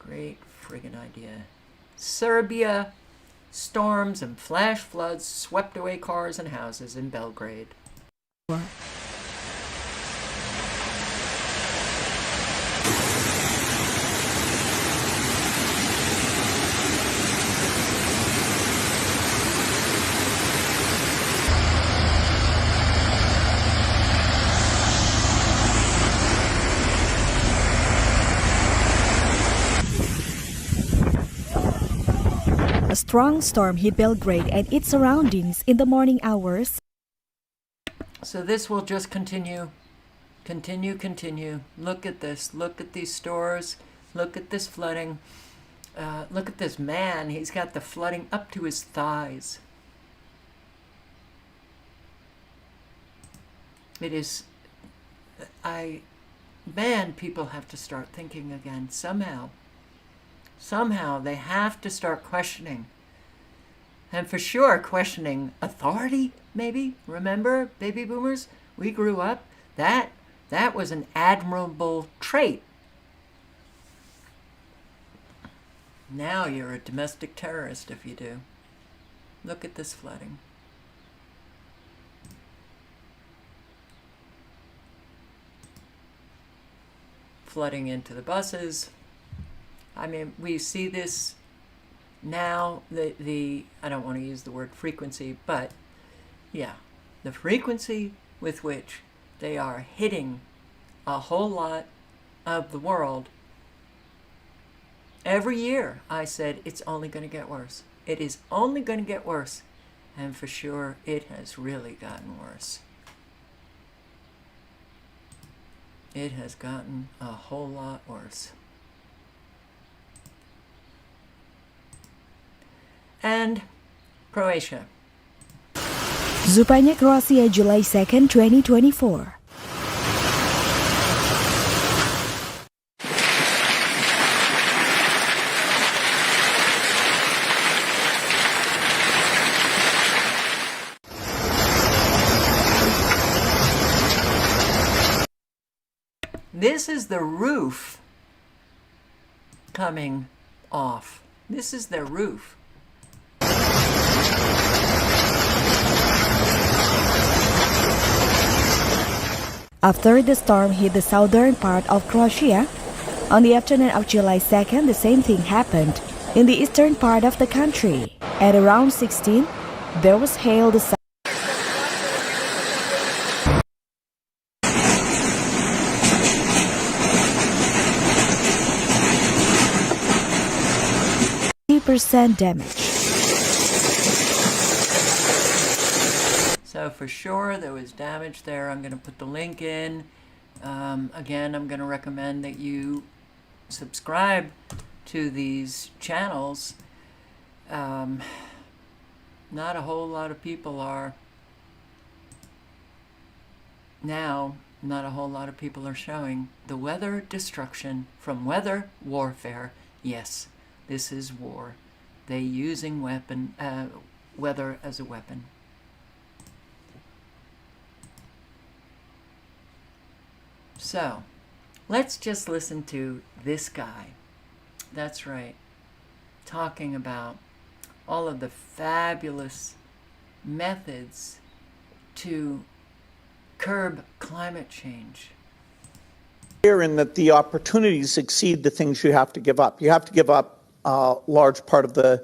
Great friggin' idea. Serbia, storms and flash floods swept away cars and houses in Belgrade. A strong storm hit Belgrade and its surroundings in the morning hours. So this will just continue. Look at this. Look at these stores. Look at this flooding. Look at this man. He's got the flooding up to his thighs. It is... Man, people have to start thinking again somehow. Somehow they have to start questioning. And for sure, questioning authority, maybe. Remember, baby boomers? We grew up. That was an admirable trait. Now you're a domestic terrorist if you do. Look at this flooding. Flooding into the buses. I mean, we see this now, the I don't want to use the word frequency, but yeah, the frequency with which they are hitting a whole lot of the world. Every year, I said, it's only going to get worse. It is only going to get worse. And for sure, it has really gotten worse. It has gotten a whole lot worse. And Croatia. Zupanya Croatia, July 2nd, 2024. This is the roof coming off. This is their roof. After the storm hit the southern part of Croatia, on the afternoon of July 2nd, the same thing happened in the eastern part of the country. At around 16, there was hail the size 50% damage. So for sure there was damage there. I'm going to put the link in. Again, I'm going to recommend that you subscribe to these channels. Not a whole lot of people are. Now, not a whole lot of people are showing the weather destruction from weather warfare. Yes, this is war. They using weather as a weapon. So, let's just listen to this guy. That's right. Talking about all of the fabulous methods to curb climate change. In that the opportunities exceed the things you have to give up. You have to give up a large part of the,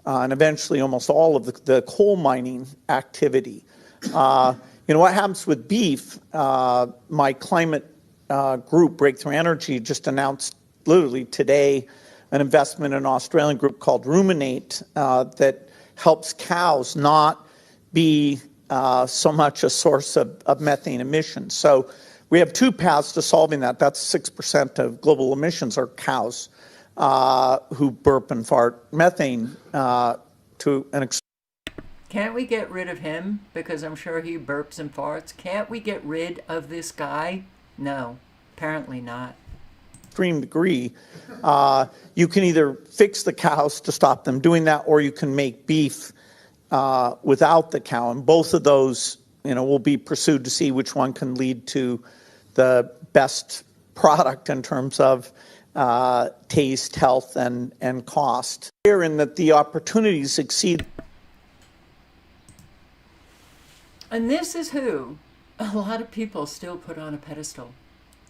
and eventually almost all of the coal mining activity. You know, what happens with beef, my climate group, Breakthrough Energy, just announced literally today an investment in an Australian group called Ruminate that helps cows not be so much a source of methane emissions. So we have two paths to solving that. That's 6% of global emissions are cows who burp and fart methane to an extent. Can't we get rid of him? Because I'm sure he burps and farts. Can't we get rid of this guy? No, apparently not. Extreme degree. You can either fix the cows to stop them doing that, or you can make beef without the cow. And both of those, you know, will be pursued to see which one can lead to the best product in terms of taste, health, and cost. In that the opportunities exceed. And this is who a lot of people still put on a pedestal,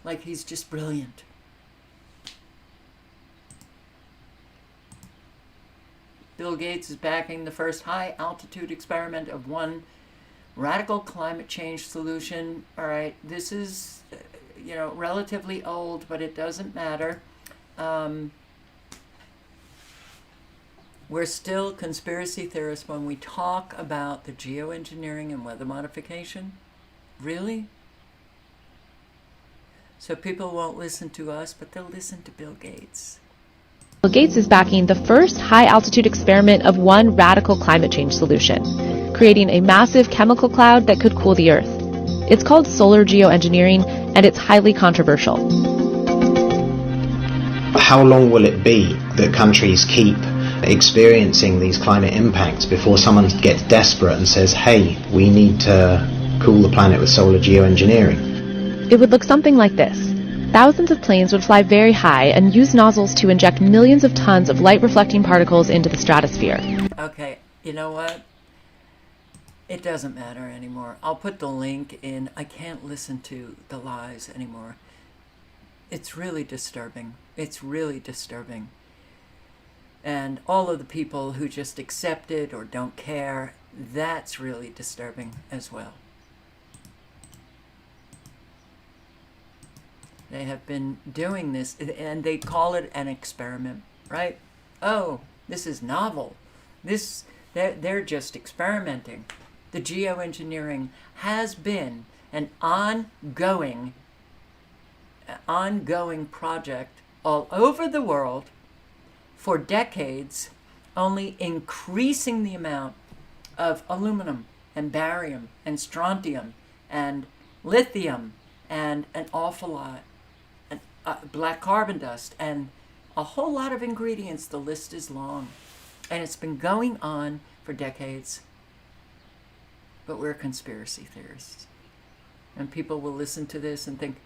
like he's just brilliant. Bill Gates is backing the first high-altitude experiment of one radical climate change solution. All right, this is, relatively old, but it doesn't matter. We're still conspiracy theorists when we talk about the geoengineering and weather modification. Really? So people won't listen to us, but they'll listen to Bill Gates. Bill Gates is backing the first high-altitude experiment of one radical climate change solution, creating a massive chemical cloud that could cool the Earth. It's called solar geoengineering, and it's highly controversial. How long will it be that countries keep experiencing these climate impacts before someone gets desperate and says, hey, we need to cool the planet with solar geoengineering? It would look something like this. Thousands of planes would fly very high and use nozzles to inject millions of tons of light-reflecting particles into the stratosphere. Okay, you know what? It doesn't matter anymore. I'll put the link in. I can't listen to the lies anymore. It's really disturbing. It's really disturbing. And all of the people who just accept it or don't care, that's really disturbing as well. They have been doing this, and they call it an experiment, right? Oh, this is novel. They're just experimenting. The geoengineering has been an ongoing project all over the world for decades, only increasing the amount of aluminum and barium and strontium and lithium and an awful lot, and black carbon dust, and a whole lot of ingredients. The list is long, and it's been going on for decades. But we're conspiracy theorists, and people will listen to this and think,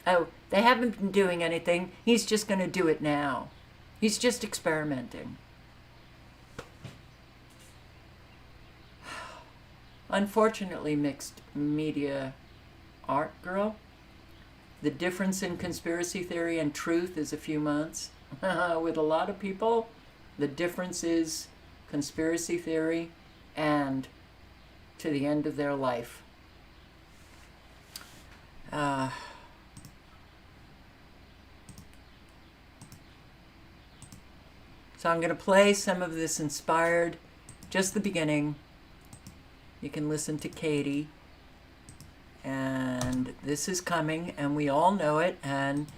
oh, they haven't been doing anything, he's just going to do it now. He's just experimenting. Unfortunately, mixed media art girl, the difference in conspiracy theory and truth is a few months. With a lot of people, the difference is conspiracy theory and to the end of their life. So I'm going to play some of this inspired, just the beginning. You can listen to Katie. And this is coming, and we all know it, and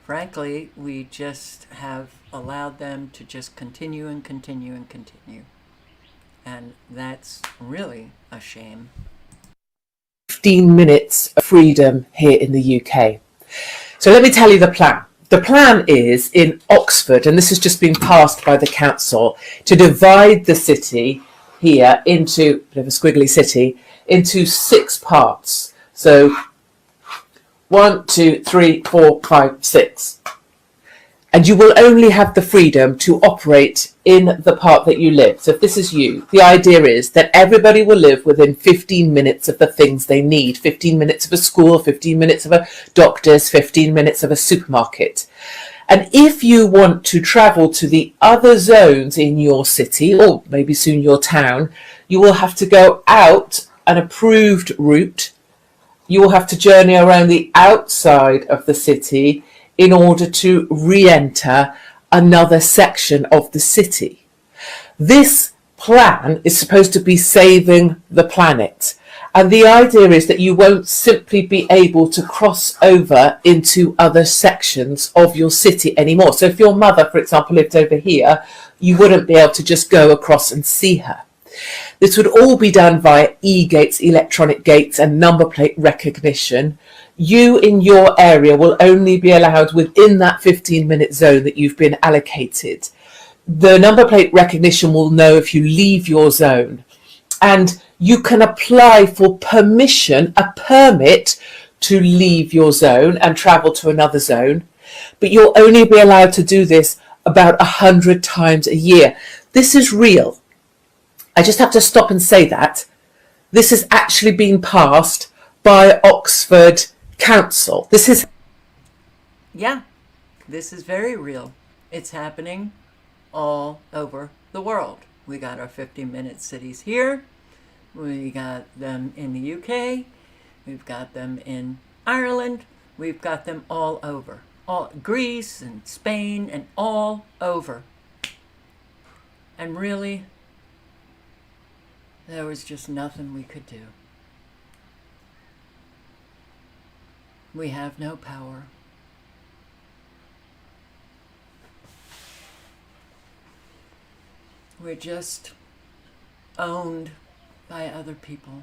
frankly, we just have allowed them to just continue and continue and continue. And that's really a shame. 15 minutes of freedom here in the UK. So let me tell you the plan. The plan is in Oxford, and this has just been passed by the council, to divide the city here into, a bit of a squiggly city, into 6 parts. So 1, 2, 3, 4, 5, 6. And you will only have the freedom to operate in the part that you live. So if this is you, the idea is that everybody will live within 15 minutes of the things they need. 15 minutes of a school, 15 minutes of a doctor's, 15 minutes of a supermarket. And if you want to travel to the other zones in your city, or maybe soon your town, you will have to go out an approved route. You will have to journey around the outside of the city in order to re-enter another section of the city. This plan is supposed to be saving the planet. And the idea is that you won't simply be able to cross over into other sections of your city anymore. So if your mother, for example, lived over here, you wouldn't be able to just go across and see her. This would all be done via e-gates, electronic gates, and number plate recognition. You in your area will only be allowed within that 15-minute zone that you've been allocated. The number plate recognition will know if you leave your zone. And you can apply for permission, a permit, to leave your zone and travel to another zone. but you'll only be allowed to do this about 100 times a year. This is real. I just have to stop and say that. This is actually being passed by Oxford Council. This is... Yeah, this is very real. It's happening all over the world. We got our 50-minute cities here. We got them in the UK. We've got them in Ireland. We've got them all over. All Greece and Spain and all over. And really, there was just nothing we could do. We have no power. We're just owned by other people.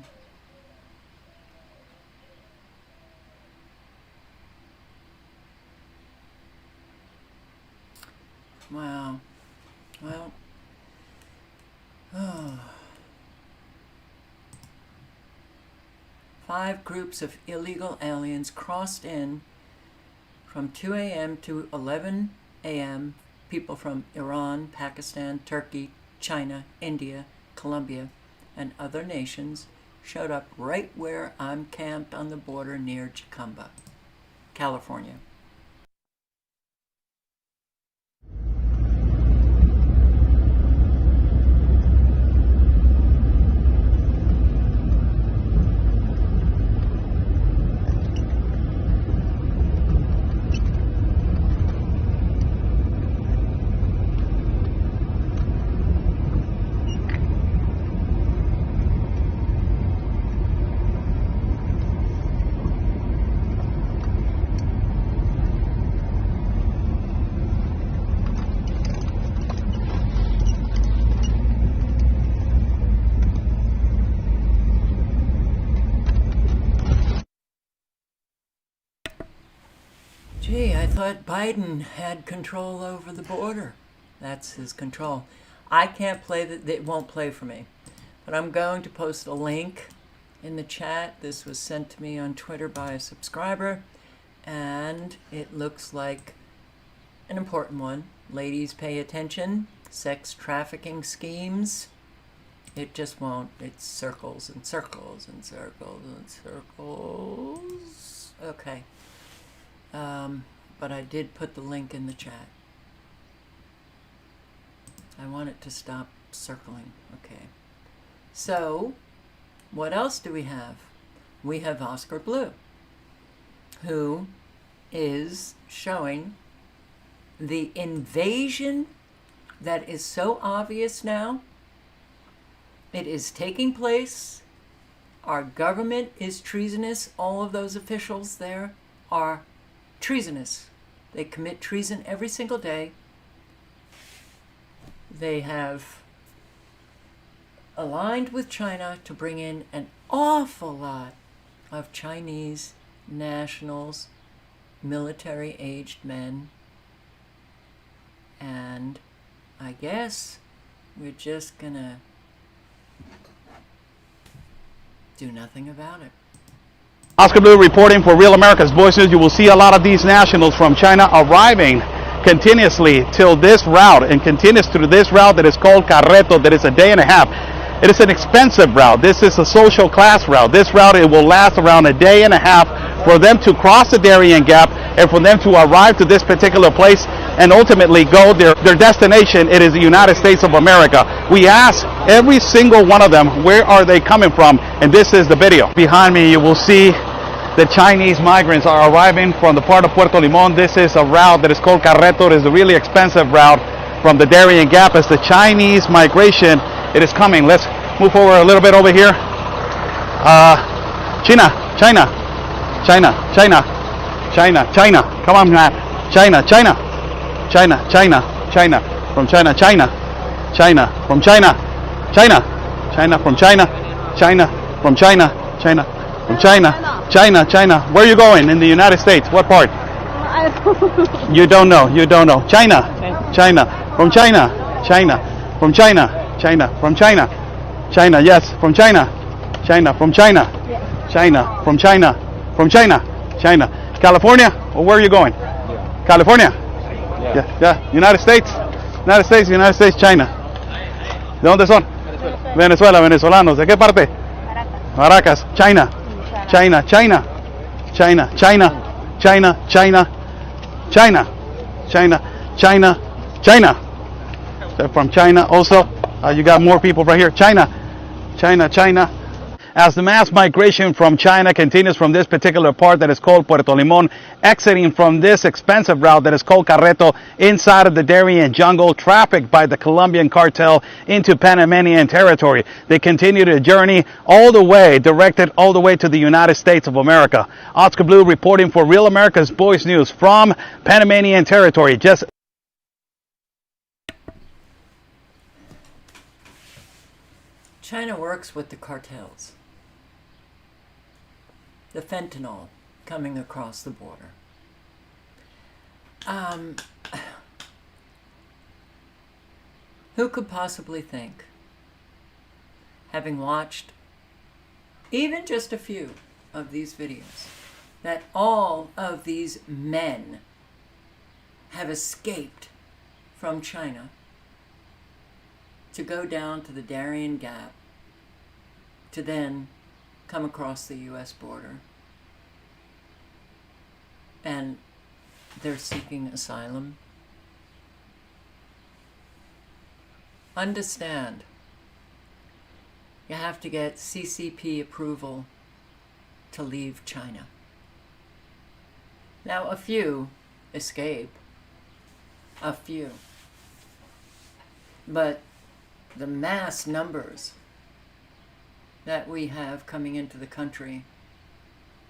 Wow. Well, oh. 5 groups of illegal aliens crossed in from 2 a.m. to 11 a.m. People from Iran, Pakistan, Turkey, China, India, Colombia, and other nations showed up right where I'm camped on the border near Chicumba, California. Gee, I thought Biden had control over the border. That's his control. I can't play that. It won't play for me. But I'm going to post a link in the chat. This was sent to me on Twitter by a subscriber, and it looks like an important one. Ladies, pay attention. Sex trafficking schemes. It just won't. It's circles and circles and circles and circles. Okay. But I did put the link in the chat. I want it to stop circling. Okay. So, what else do we have? We have Oscar Blue, who is showing the invasion that is so obvious now. It is taking place. Our government is treasonous. All of those officials there are treasonous. They commit treason every single day. They have aligned with China to bring in an awful lot of Chinese nationals, military-aged men, and I guess we're just gonna do nothing about it. Oscar Blue reporting for Real America's Voices. You will see a lot of these nationals from China arriving continuously till this route and continues through this route that is called Carreto, that is a day and a half. It is an expensive route. This is a social class route. This route, it will last around a day and a half for them to cross the Darien Gap and for them to arrive to this particular place and ultimately go their destination. It is the United States of America. We ask every single one of them, where are they coming from? And this is the video. Behind me, you will see the Chinese migrants are arriving from the part of Puerto Limon. This is a route that is called Carreto. It is a really expensive route from the Darien Gap as the Chinese migration, it is coming. Let's move forward a little bit over here. China. Come on, Matt. China. From China. From China. Where are you going? In the United States. What part? You don't know. China. From China. Yes, from China. From China. California? Or where are you going? California. Yeah. United States, China. ¿De dónde son? Venezuela, venezolanos. ¿De qué parte? Caracas. China. So from China also. You got more people right here. China. As the mass migration from China continues from this particular part that is called Puerto Limón, exiting from this expensive route that is called Carreto inside of the Darien jungle, trafficked by the Colombian cartel into Panamanian territory. They continue to journey directed all the way to the United States of America. Oscar Blue reporting for Real America's Boys News from Panamanian territory. China works with the cartels. The fentanyl coming across the border. Who could possibly think, having watched even just a few of these videos, that all of these men have escaped from China to go down to the Darien Gap to then come across the U.S. border, and they're seeking asylum? Understand, you have to get CCP approval to leave China. Now, a few escape, but the mass numbers that we have coming into the country,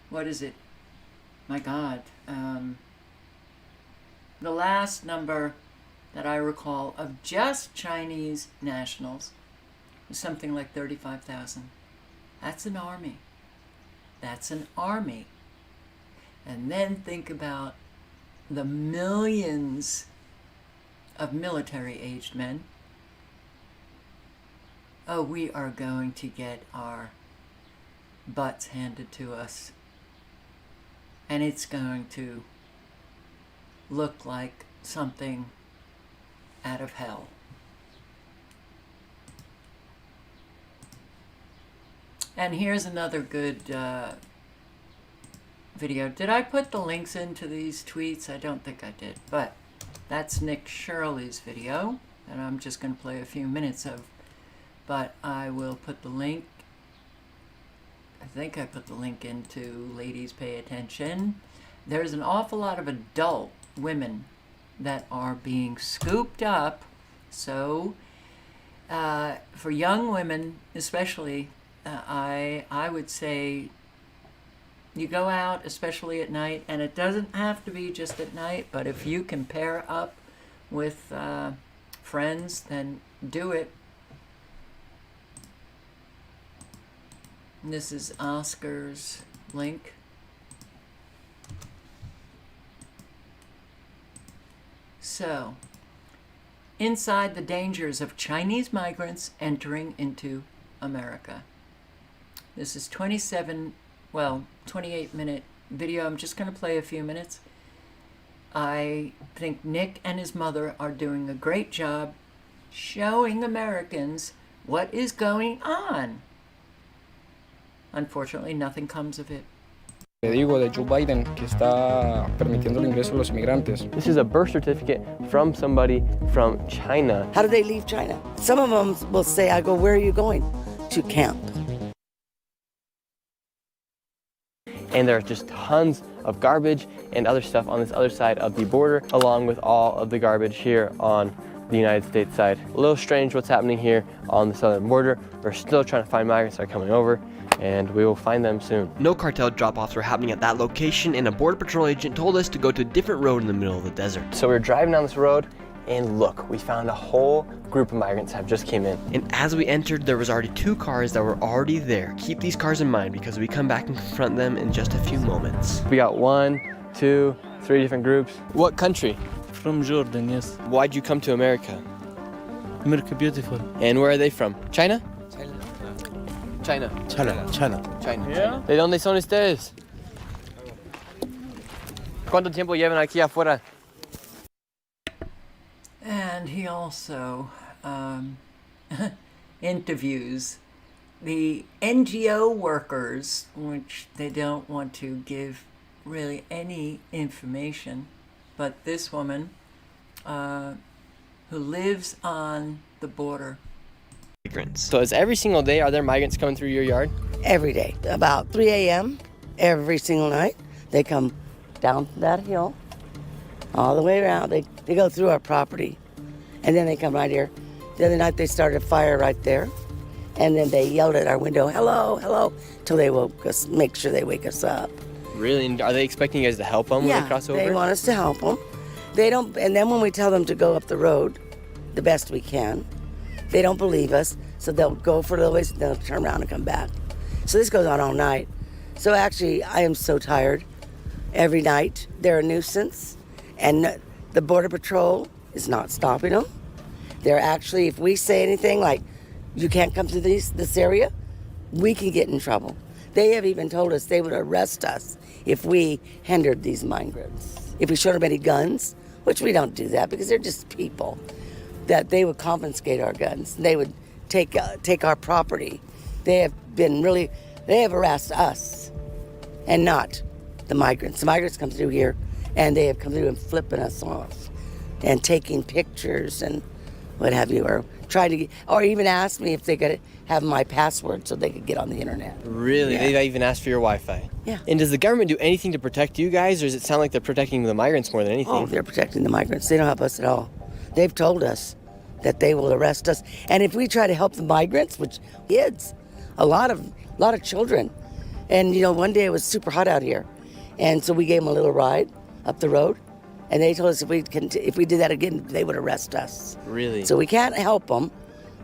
what is it? My God. The last number that I recall of just Chinese nationals was something like 35,000. That's an army. And then think about the millions of military-aged men. Oh, we are going to get our butts handed to us. And it's going to look like something out of hell. And here's another good video. Did I put the links into these tweets? I don't think I did, but that's Nick Shirley's video, and I'm just going to play a few minutes of. But I will put the link, I think I put the link into Ladies Pay Attention. There's an awful lot of adult women that are being scooped up. So for young women especially, I would say you go out, especially at night, and it doesn't have to be just at night, but if you can pair up with friends, then do it. This is Oscar's link. So, inside the dangers of Chinese migrants entering into America. This is 28-minute video. I'm just going to play a few minutes. I think Nick and his mother are doing a great job showing Americans what is going on. Unfortunately, nothing comes of it. Le digo de Joe Biden que está permitiendo el ingreso de los inmigrantes. This is a birth certificate from somebody from China. How do they leave China? Some of them will say, I go, where are you going? To camp. And there are just tons of garbage and other stuff on this other side of the border, along with all of the garbage here on the United States side. A little strange what's happening here on the southern border. We're still trying to find migrants that are coming over, and we will find them soon. No cartel drop-offs were happening at that location, and a Border Patrol agent told us to go to a different road in the middle of the desert. So we were driving down this road, and look, we found a whole group of migrants have just came in. And as we entered, there was already 2 cars that were already there. Keep these cars in mind because we come back and confront them in just a few moments. We got 1, 2, 3 different groups. What country? From Jordan, yes. Why'd you come to America? America beautiful. And where are they from? China? China. Yeah. ¿De dónde son ustedes? ¿Cuánto tiempo llevan aquí afuera? And he also interviews the NGO workers, which they don't want to give really any information. But this woman who lives on the border. Migrants. So is every single day, are there migrants coming through your yard? Every day. About 3 a.m. every single night. They come down that hill, all the way around. They go through our property, and then they come right here. The other night they started a fire right there, and then they yelled at our window, hello, hello, till they woke us, make sure they wake us up. Really? And are they expecting you guys to help them when they cross over? They want us to help them. They don't, and then when we tell them to go up the road, the best we can, they don't believe us, so they'll go for a little ways, and they'll turn around and come back. So this goes on all night. So actually, I am so tired. Every night, they're a nuisance, and the Border Patrol is not stopping them. They're actually, if we say anything like, you can't come to this area, we can get in trouble. They have even told us they would arrest us if we hindered these migrants. If we showed them any guns, which we don't do that because they're just people, that they would confiscate our guns. They would take our property. They have harassed us and not the migrants. The migrants come through here and they have come through and flipping us off and taking pictures and what have you, or or even asked me if they could have my password so they could get on the internet. Really? Yeah. They've even asked for your Wi-Fi? Yeah. And does the government do anything to protect you guys, or does it sound like they're protecting the migrants more than anything? Oh, they're protecting the migrants. They don't help us at all. They've told us that they will arrest us. And if we try to help the migrants, which kids, a lot of children. And one day it was super hot out here. And so we gave them a little ride up the road. And they told us if we did that again, they would arrest us. Really? So we can't help them,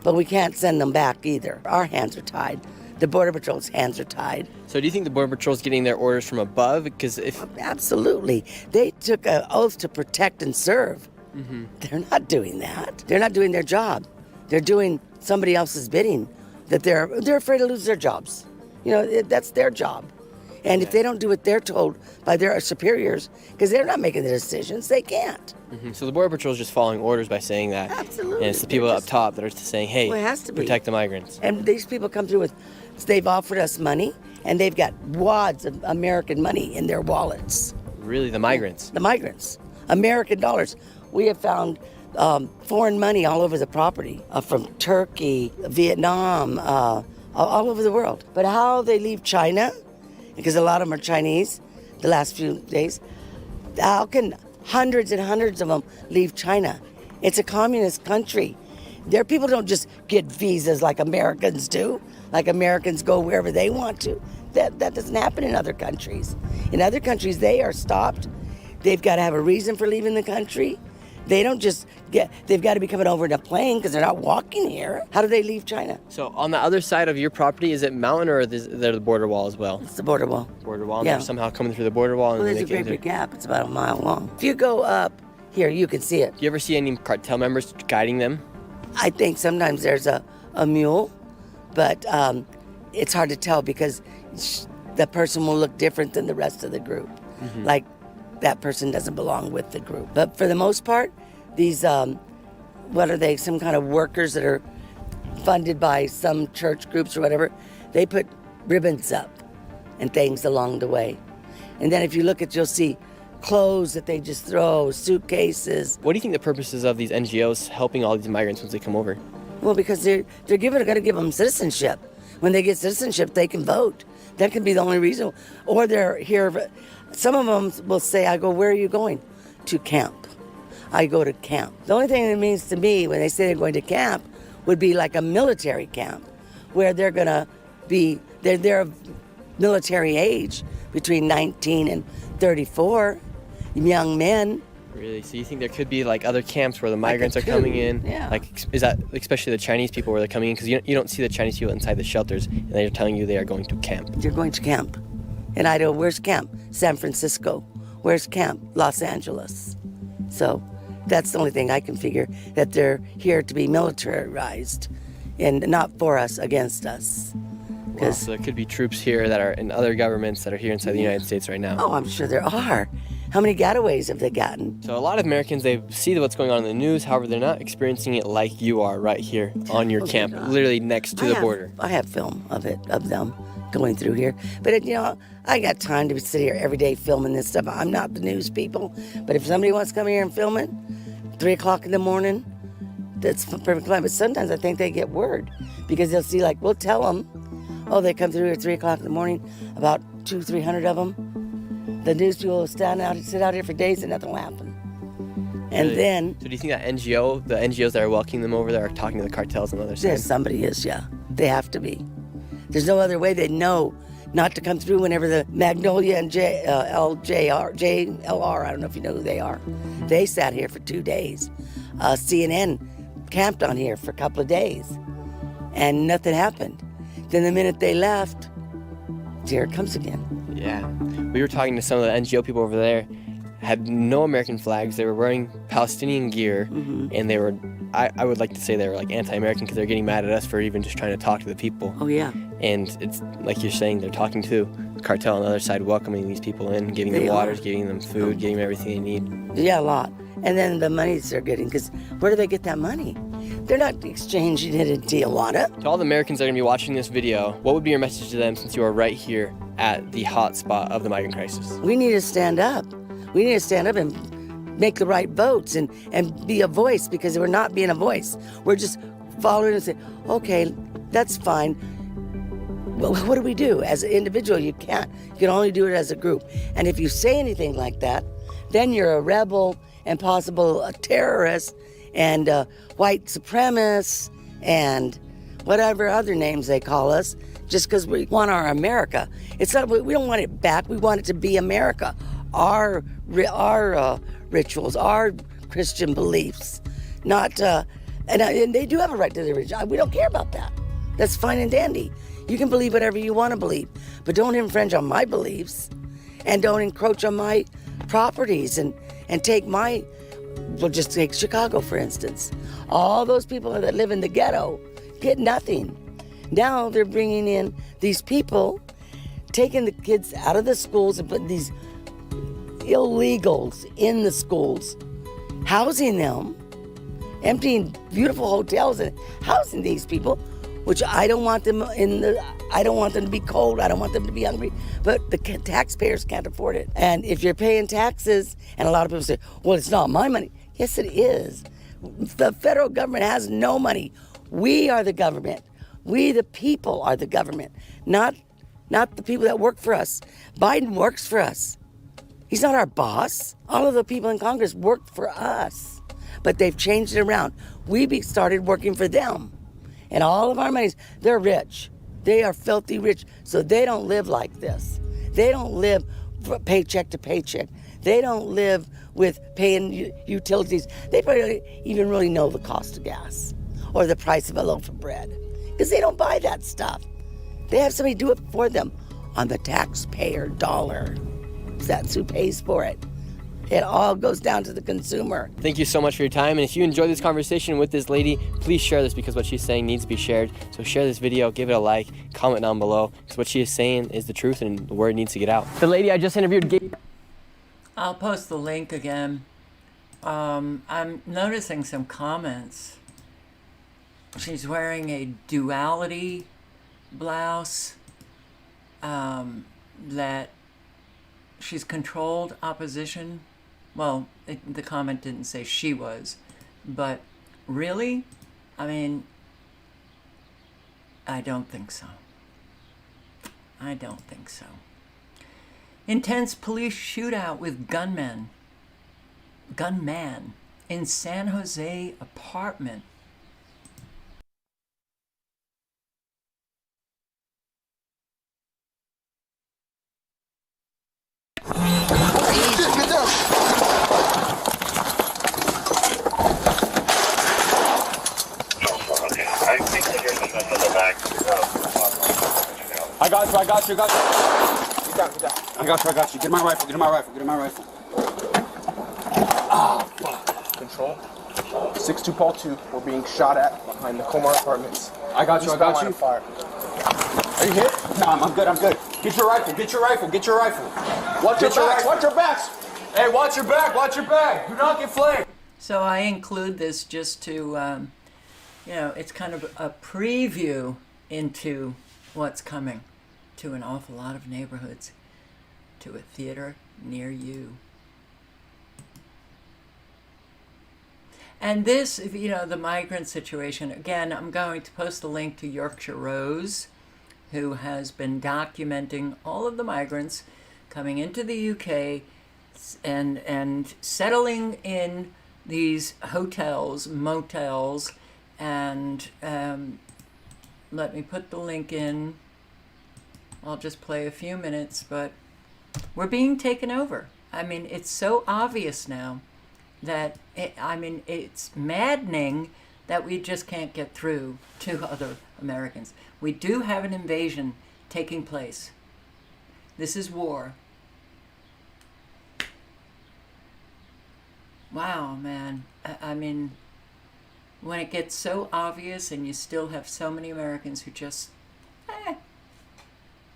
but we can't send them back either. Our hands are tied. The Border Patrol's hands are tied. So do you think the Border Patrol's getting their orders from above? Because Absolutely. They took an oath to protect and serve. Mm-hmm. They're not doing that. They're not doing their job. They're doing somebody else's bidding. That they're afraid to lose their jobs. That's their job. And if they don't do what they're told by their superiors, because they're not making the decisions, they can't. Mm-hmm. So the Border Patrol is just following orders by saying that. Absolutely. And it's the people up top that are saying, hey, Well, it has to be. protect the migrants. And these people come through they've offered us money, and they've got wads of American money in their wallets. Really? The migrants? The migrants. American dollars. We have found foreign money all over the property, from Turkey, Vietnam, all over the world. But how they leave China, because a lot of them are Chinese, the last few days, how can hundreds and hundreds of them leave China? It's a communist country. Their people don't just get visas like Americans do, like Americans go wherever they want to. That doesn't happen in other countries. In other countries, they are stopped. They've got to have a reason for leaving the country. They don't just they've got to be coming over in a plane because they're not walking here. How do they leave China? So on the other side of your property, is it mountain or is there the border wall as well? It's the border wall. Border wall? And Yeah. they're somehow coming through the border wall? Well, And there's a they make great it big gap. It's about a mile long. If you go up here, you can see it. Do you ever see any cartel members guiding them? I think sometimes there's a mule, but it's hard to tell because the person will look different than the rest of the group. Mhm. Like that person doesn't belong with the group. But for the most part, these, what are they, some kind of workers that are funded by some church groups or whatever, they put ribbons up and things along the way. And then if you look you'll see clothes that they just throw, suitcases. What do you think the purpose is of these NGOs helping all these migrants once they come over? Well, because they're going to give them citizenship. When they get citizenship, they can vote. That can be the only reason. Or they're here. Some of them will say, I go, where are you going? To camp. I go to camp. The only thing it means to me when they say they're going to camp would be like a military camp where they're going to be, they're of military age between 19 and 34, young men. Really? So you think there could be like other camps where the migrants Like are a coming coup, in? yeah. Like, is that especially the Chinese people where they're coming in? Because you don't see the Chinese people inside the shelters, and they're telling you they are going to camp. You're going to camp. And I go, where's camp? San Francisco. Where's camp? Los Angeles. So that's the only thing I can figure, that they're here to be militarized and not for us, against us. Wow, so there could be troops here that are in other governments that are here inside the United States right now. Oh, I'm sure there are. How many getaways have they gotten? So a lot of Americans, they see what's going on in the news, however, they're not experiencing it like you are right here on your camp, literally next to the border. I have film of them going through here. But, I got time to sit here every day filming this stuff. I'm not the news people. But if somebody wants to come here and film it, 3 o'clock in the morning, that's perfect time. But sometimes I think they get word because they'll see, we'll tell them, they come through here at 3 o'clock in the morning, about 200-300 of them. The news people will sit out here for days and nothing will happen. And Really? then... So do you think that the NGOs that are welcoming them over there are talking to the cartels on the other side? Yes, somebody is, yeah. They have to be. There's no other way they know not to come through whenever the Magnolia and JLR, I don't know if you know who they are. They sat here for 2 days. CNN camped on here for a couple of days. And nothing happened. Then the minute they left, here it comes again. Yeah. We were talking to some of the NGO people over there, had no American flags. They were wearing Palestinian gear, and they were, I would like to say they were anti-American because they're getting mad at us for even just trying to talk to the people. Oh, yeah. And it's like you're saying, they're talking to the cartel on the other side, welcoming these people in, giving them waters, giving them food, giving them everything they need. Yeah, a lot. And then the money they're getting, because where do they get that money? They're not exchanging it in Tijuana. To all the Americans that are going to be watching this video, what would be your message to them since you are right here at the hot spot of the migrant crisis? We need to stand up. We need to stand up and make the right votes and be a voice, because we're not being a voice. We're just following and saying, okay, that's fine. Well, what do we do? As an individual, you can't. You can only do it as a group. And if you say anything like that, then you're a rebel and possible a terrorist and a white supremacist and whatever other names they call us, just because we want our America. It's not. We don't want it back. We want it to be America. Our rituals, our Christian beliefs, not. And they do have a right to their religion. We don't care about that. That's fine and dandy. You can believe whatever you want to believe, but don't infringe on my beliefs, and don't encroach on my properties and take my. We'll just take Chicago, for instance. All those people that live in the ghetto get nothing. Now they're bringing in these people, taking the kids out of the schools and putting these illegals in the schools, housing them, emptying beautiful hotels and housing these people, which I don't want them I don't want them to be cold, I don't want them to be hungry, but the taxpayers can't afford it. And if you're paying taxes, and a lot of people say, well, it's not my money. Yes, it is. The federal government has no money. We are the government. We, the people, are the government, not the people that work for us. Biden works for us. He's not our boss. All of the people in Congress work for us, but they've changed it around. We started working for them. And all of our monies, they're rich. They are filthy rich, so they don't live like this. They don't live paycheck to paycheck. They don't live with paying utilities. They probably don't even really know the cost of gas or the price of a loaf of bread, because they don't buy that stuff. They have somebody do it for them on the taxpayer dollar. That's who pays for it. It all goes down to the consumer. Thank you so much for your time. And if you enjoyed this conversation with this lady, please share this, because what she's saying needs to be shared. So share this video, give it a like, comment down below, because what she is saying is the truth and the word needs to get out. The lady I just interviewed gave... I'll post the link again. I'm noticing some comments. She's wearing a duality blouse, that she's controlled opposition. Well, the comment didn't say she was, but really? I mean, I don't think so. I don't think so. Intense police shootout with gunman in San Jose apartment. I got you. Get down. I got you. Get my rifle. Ah, fuck. Control. 6-2 Paul 2. We're being shot at behind the Comar Apartments. I got you. Fire. Are you hit? No, I'm good. Get your rifle. Watch your backs. Hey, watch your back, watch your back. Do not get flanked. So I include this just to, it's kind of a preview into what's coming to an awful lot of neighborhoods, to a theater near you. And this, the migrant situation, again, I'm going to post a link to Yorkshire Rose, who has been documenting all of the migrants coming into the UK and settling in these hotels, motels, and let me put the link in. I'll just play a few minutes, but we're being taken over. I mean, it's so obvious now that, it's maddening that we just can't get through to other Americans. We do have an invasion taking place. This is war. Wow, man. I mean, when it gets so obvious and you still have so many Americans who just,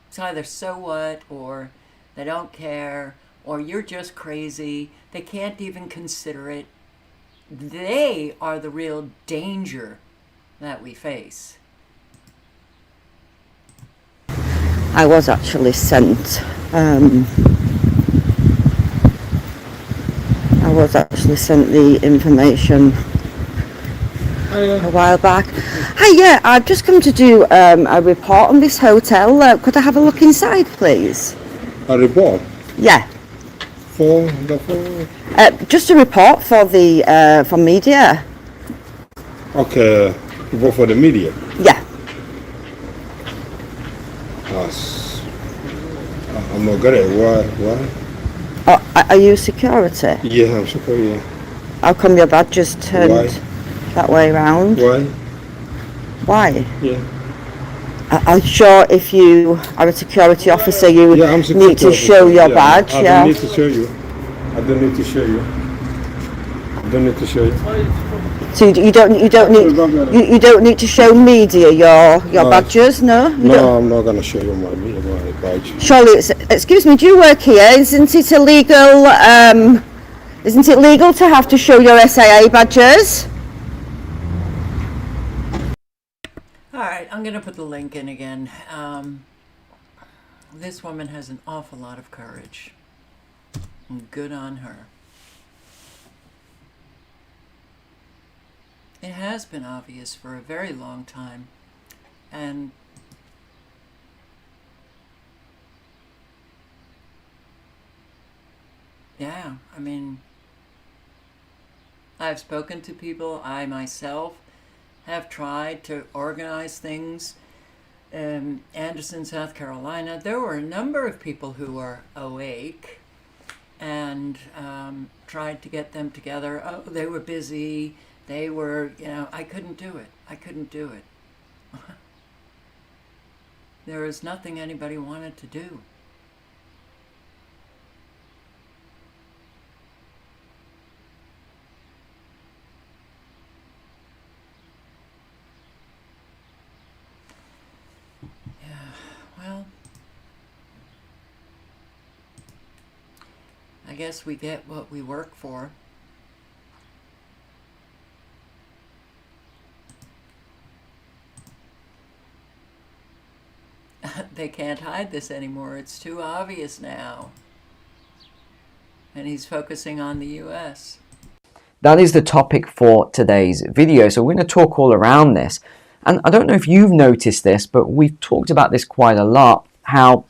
it's either so what, or they don't care, or you're just crazy. They can't even consider it. They are the real danger that we face. I was actually sent the information a while back. Hi, yeah, I've just come to do a report on this hotel. Could I have a look inside, please? A report? Yeah. For just a report for the for media. Okay, report for the media. Yeah. I'm not good at why? Oh, are you security? Yeah, I'm security. Yeah. How come your badge just turned that way round? Why? Why? Yeah. I'm sure if you are a security officer, you need to show your badge. I don't need to show you. I don't need to show you. I don't need to show you. So you don't need to show media your badges, no? I'm not gonna show you my badge. Surely, excuse me, do you work here? Isn't it illegal? Isn't it legal to have to show your SIA badges? All right, I'm going to put the link in again. This woman has an awful lot of courage. And good on her. It has been obvious for a very long time. And yeah, I mean, I've spoken to people. I myself have tried to organize things. Anderson, South Carolina, there were a number of people who were awake and tried to get them together. Oh, they were busy. They were, I couldn't do it. I couldn't do it. There was nothing anybody wanted to do. I guess we get what we work for. They can't hide this anymore. It's too obvious now. And he's focusing on the US. That is the topic for today's video. So we're going to talk all around this. And I don't know if you've noticed this, but we've talked about this quite a lot, how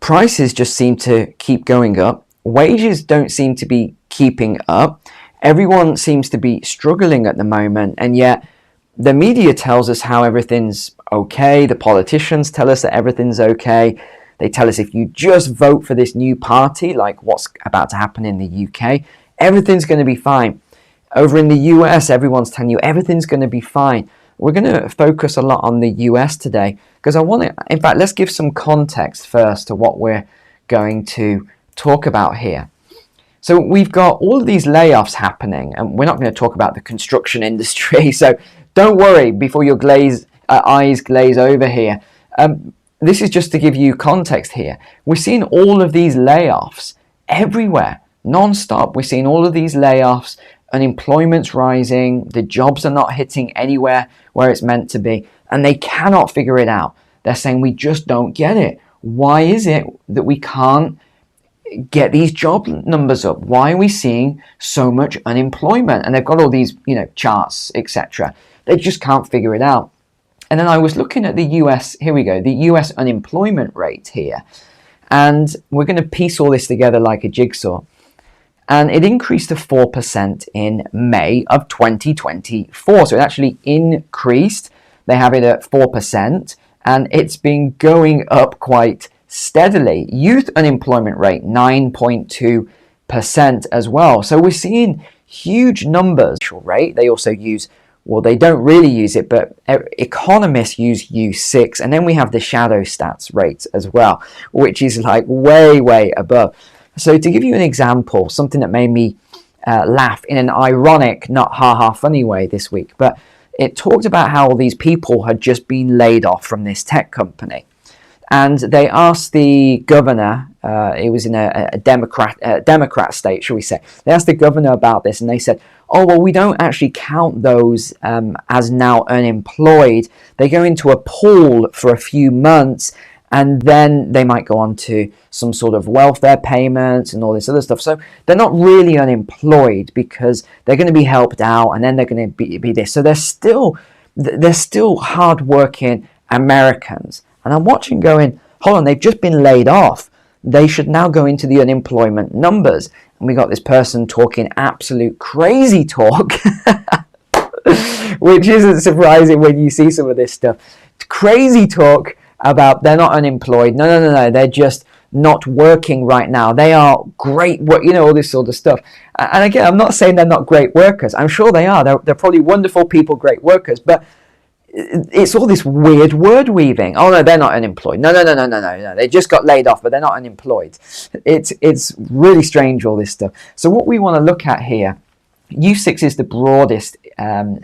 prices just seem to keep going up. Wages don't seem to be keeping up. Everyone seems to be struggling at the moment, and yet the media tells us how everything's okay. The politicians tell us that everything's okay. They tell us if you just vote for this new party, like what's about to happen in the UK, everything's going to be fine. Over in the US, everyone's telling you everything's going to be fine. We're going to focus a lot on the US today because I want to, in fact, let's give some context first to what we're going to talk about here. So we've got all of these layoffs happening, and we're not going to talk about the construction industry, so don't worry before your eyes glaze over here. This is just to give you context here. We're seeing all of these layoffs everywhere non-stop. We're seeing all of these layoffs, unemployment's rising, the jobs are not hitting anywhere where it's meant to be, and they cannot figure it out. They're saying, we just don't get it. Why is it that we can't get these job numbers up? Why are we seeing so much unemployment? And they've got all these, charts, etc. They just can't figure it out. And then I was looking at the US, here we go, the US unemployment rate here. And we're going to piece all this together like a jigsaw. And it increased to 4% in May of 2024. So it actually increased. They have it at 4%, and it's been going up quite steadily. Youth unemployment rate, 9.2% as well. So we're seeing huge numbers. Rate. They also use, well, they don't really use it, but economists use U6. And then we have the shadow stats rates as well, which is like way, way above. So to give you an example, something that made me laugh in an ironic, not ha-ha funny way this week, but it talked about how all these people had just been laid off from this tech company. And they asked the governor, it was in a Democrat state, shall we say. They asked the governor about this, and they said, oh, well, we don't actually count those as now unemployed. They go into a pool for a few months, and then they might go on to some sort of welfare payments and all this other stuff. So they're not really unemployed because they're going to be helped out, and then they're going to be this. So they're still hardworking Americans. And I'm watching going, hold on, they've just been laid off. They should now go into the unemployment numbers. And we got this person talking absolute crazy talk, which isn't surprising when you see some of this stuff. Crazy talk about they're not unemployed. No. They're just not working right now. They are great work, all this sort of stuff. And again, I'm not saying they're not great workers. I'm sure they are. They're probably wonderful people, great workers. But it's all this weird word weaving. Oh no, they're not unemployed. No. They just got laid off, but they're not unemployed. It's really strange, all this stuff. So what we want to look at here, U6 is the broadest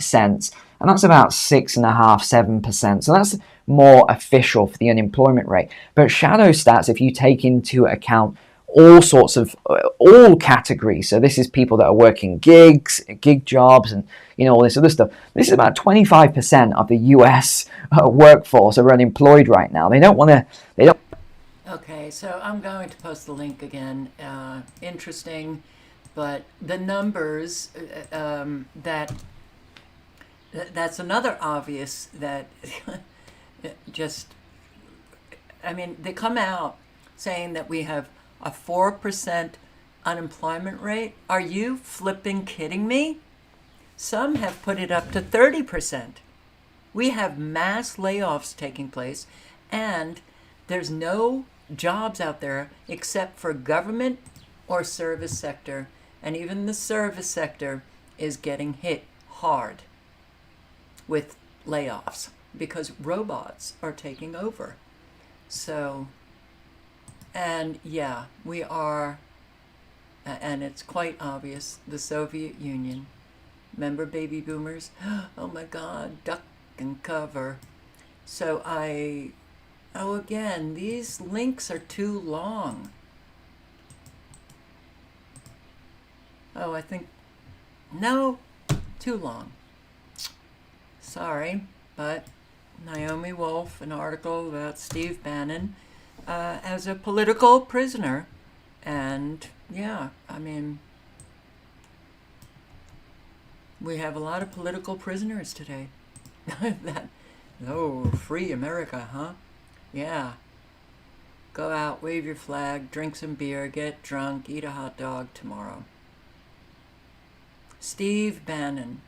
sense, and that's about 6.5–7%. So that's more official for the unemployment rate. But shadow stats, if you take into account all sorts of all categories, so this is people that are working gig jobs, and all this other stuff. This is about 25% of the US workforce are unemployed right now. They don't want to. Okay, so I'm going to post the link again. Interesting, but the numbers that's another obvious that just. I mean, they come out saying that we have a 4% unemployment rate. Are you flipping kidding me? Some have put it up to 30%. We have mass layoffs taking place, and there's no jobs out there except for government or service sector, and even the service sector is getting hit hard with layoffs because robots are taking over. So, and yeah, we are, and it's quite obvious, the Soviet Union. Remember baby boomers? Oh my God, duck and cover. So again, these links are too long. Oh, I think, no, too long. Sorry, but Naomi Wolf, an article about Steve Bannon as a political prisoner. And yeah, I mean, we have a lot of political prisoners today. Free America, huh? Yeah. Go out, wave your flag, drink some beer, get drunk, eat a hot dog tomorrow. Steve Bannon.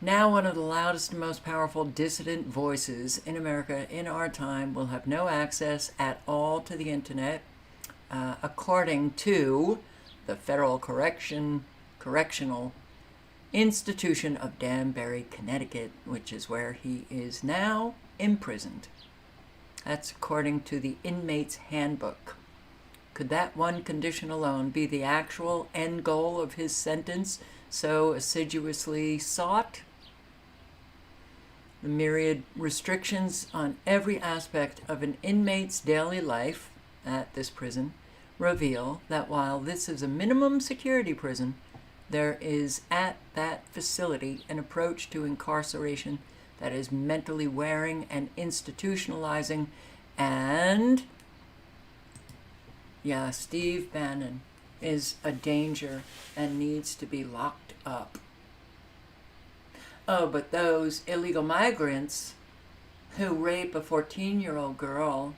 Now one of the loudest and most powerful dissident voices in America in our time will have no access at all to the internet, according to the Federal Correctional Institution of Danbury, Connecticut, which is where he is now imprisoned. That's according to the inmate's handbook. Could that one condition alone be the actual end goal of his sentence so assiduously sought? The myriad restrictions on every aspect of an inmate's daily life at this prison reveal that while this is a minimum security prison, there is at that facility an approach to incarceration that is mentally wearing and institutionalizing, and yeah, Steve Bannon is a danger and needs to be locked up. Oh, but those illegal migrants who rape a 14-year-old girl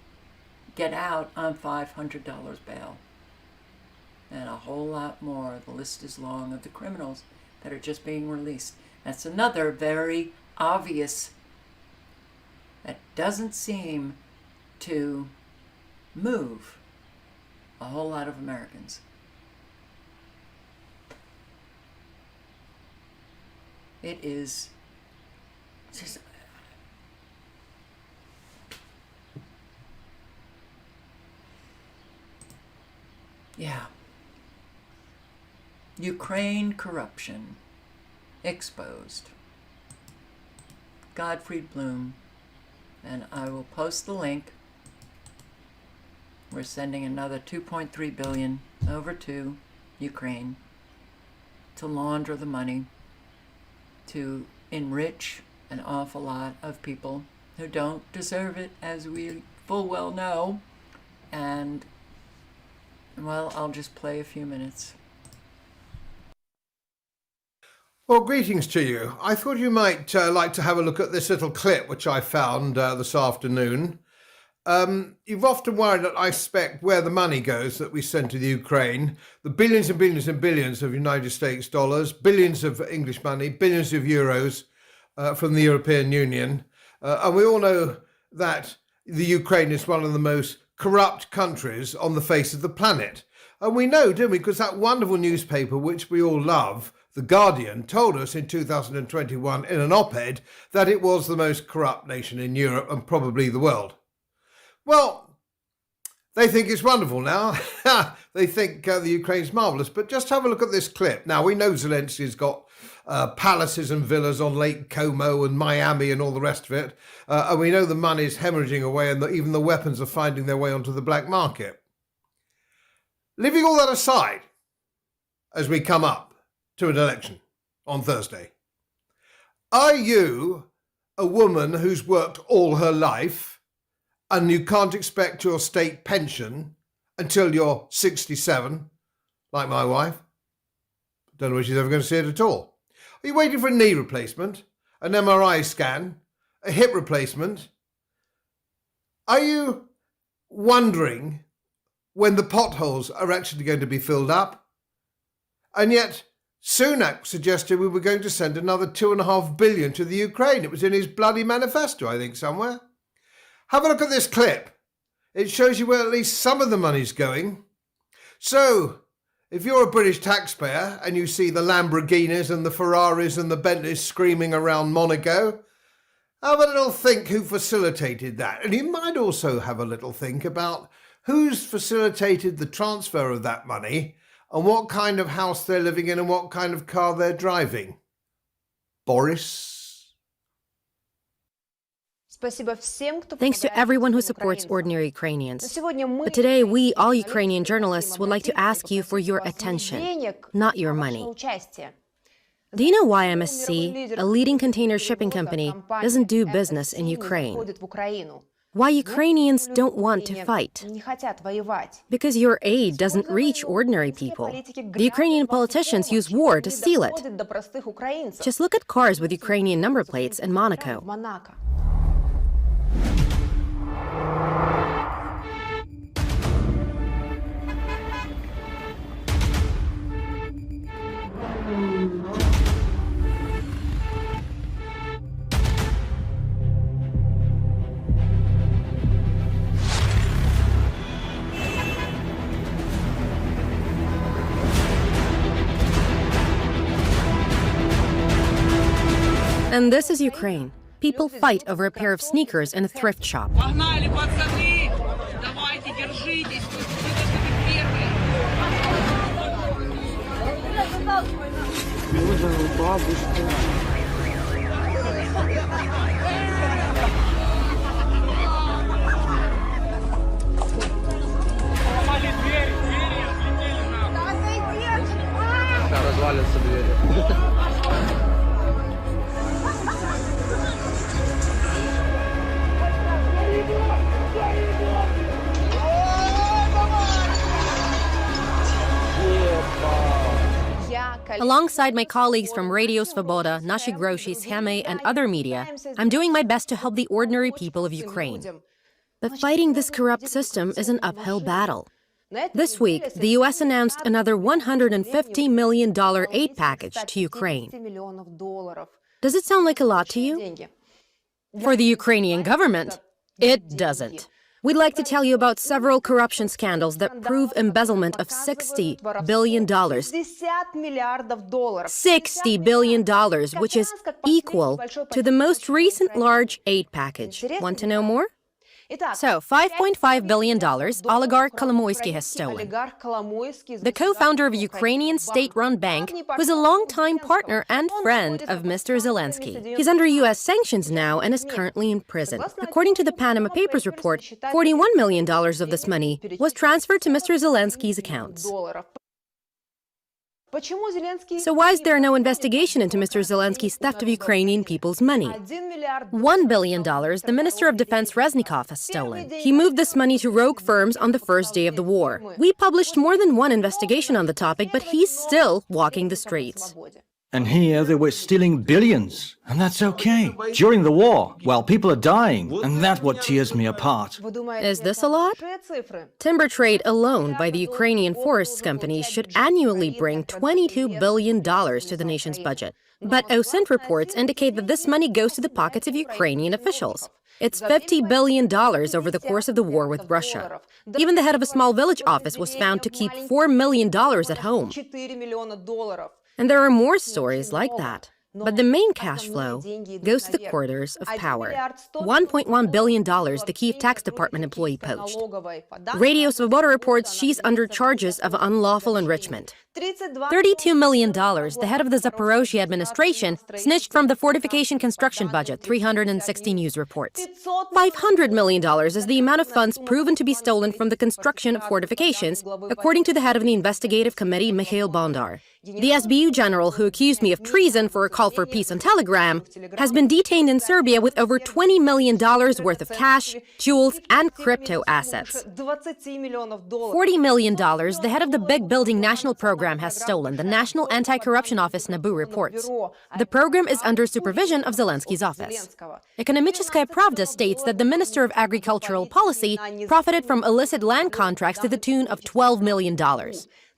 get out on $500 bail. And a whole lot more. The list is long of the criminals that are just being released. That's another very obvious, that doesn't seem to move a whole lot of Americans. It is just, yeah. Ukraine corruption exposed. Godfried Bloom, and I will post the link. We're sending another $2.3 billion over to Ukraine to launder the money, to enrich an awful lot of people who don't deserve it, as we full well know. And, well, I'll just play a few minutes. Well, greetings to you. I thought you might like to have a look at this little clip which I found this afternoon. You've often worried that I suspect where the money goes that we send to the Ukraine, the billions and billions and billions of United States dollars, billions of English money, billions of euros from the European Union. And we all know that the Ukraine is one of the most corrupt countries on the face of the planet. And we know, don't we, because that wonderful newspaper which we all love, The Guardian, told us in 2021 in an op-ed that it was the most corrupt nation in Europe and probably the world. Well, they think it's wonderful now. They think the Ukraine's marvellous. But just have a look at this clip. Now, we know Zelensky's got palaces and villas on Lake Como and Miami and all the rest of it. And we know the money's hemorrhaging away and that even the weapons are finding their way onto the black market. Leaving all that aside, as we come up to an election on Thursday, are you a woman who's worked all her life and you can't expect your state pension until you're 67, like my wife? Don't know if she's ever going to see it at all. Are you waiting for a knee replacement, an MRI scan, a hip replacement? Are you wondering when the potholes are actually going to be filled up? And yet Sunak suggested we were going to send another $2.5 billion to the Ukraine. It was in his bloody manifesto, I think, somewhere. Have a look at this clip. It shows you where at least some of the money's going. So, if you're a British taxpayer and you see the Lamborghinis and the Ferraris and the Bentleys screaming around Monaco, have a little think who facilitated that. And you might also have a little think about who's facilitated the transfer of that money and what kind of house they're living in and what kind of car they're driving. Boris? Thanks to everyone who supports ordinary Ukrainians. But today, we, all Ukrainian journalists, would like to ask you for your attention, not your money. Do you know why MSC, a leading container shipping company, doesn't do business in Ukraine? Why Ukrainians don't want to fight? Because your aid doesn't reach ordinary people. The Ukrainian politicians use war to steal it. Just look at cars with Ukrainian number plates in Monaco. And this is Ukraine. People fight over a pair of sneakers in a thrift shop. развалится двери. Alongside my colleagues from Radio Svoboda, Nashi Groshi, Scheme, and other media, I'm doing my best to help the ordinary people of Ukraine. But fighting this corrupt system is an uphill battle. This week, the U.S. announced another $150 million aid package to Ukraine. Does it sound like a lot to you? For the Ukrainian government, it doesn't. We'd like to tell you about several corruption scandals that prove embezzlement of $60 billion. $60 billion, which is equal to the most recent large aid package. Want to know more? So, $5.5 billion oligarch Kolomoisky has stolen. The co-founder of a Ukrainian state-run bank was a longtime partner and friend of Mr. Zelensky. He's under U.S. sanctions now and is currently in prison. According to the Panama Papers report, $41 million of this money was transferred to Mr. Zelensky's accounts. So why is there no investigation into Mr. Zelensky's theft of Ukrainian people's money? $1 billion the Minister of Defense Reznikov has stolen. He moved this money to rogue firms on the first day of the war. We published more than one investigation on the topic, but he's still walking the streets. And here they were stealing billions, and that's okay. During the war, while people are dying, and that's what tears me apart. Is this a lot? Timber trade alone by the Ukrainian forests companies should annually bring $22 billion to the nation's budget. But OSINT reports indicate that this money goes to the pockets of Ukrainian officials. It's $50 billion over the course of the war with Russia. Even the head of a small village office was found to keep $4 million at home. And there are more stories like that. But the main cash flow goes to the corridors of power. $1.1 billion the Kyiv Tax Department employee poached. Radio Svoboda reports she's under charges of unlawful enrichment. $32 million the head of the Zaporozhye administration snitched from the fortification construction budget, 360 News reports. $500 million is the amount of funds proven to be stolen from the construction of fortifications, according to the head of the investigative committee, Mikhail Bondar. The SBU general, who accused me of treason for a call for peace on Telegram, has been detained in Serbia with over $20 million worth of cash, jewels, and crypto assets. $40 million the head of the Big Building National Program has stolen, the National Anti-Corruption Office NABU reports. The program is under supervision of Zelensky's office. Ekonomicheskaya Pravda states that the Minister of Agricultural Policy profited from illicit land contracts to the tune of $12 million.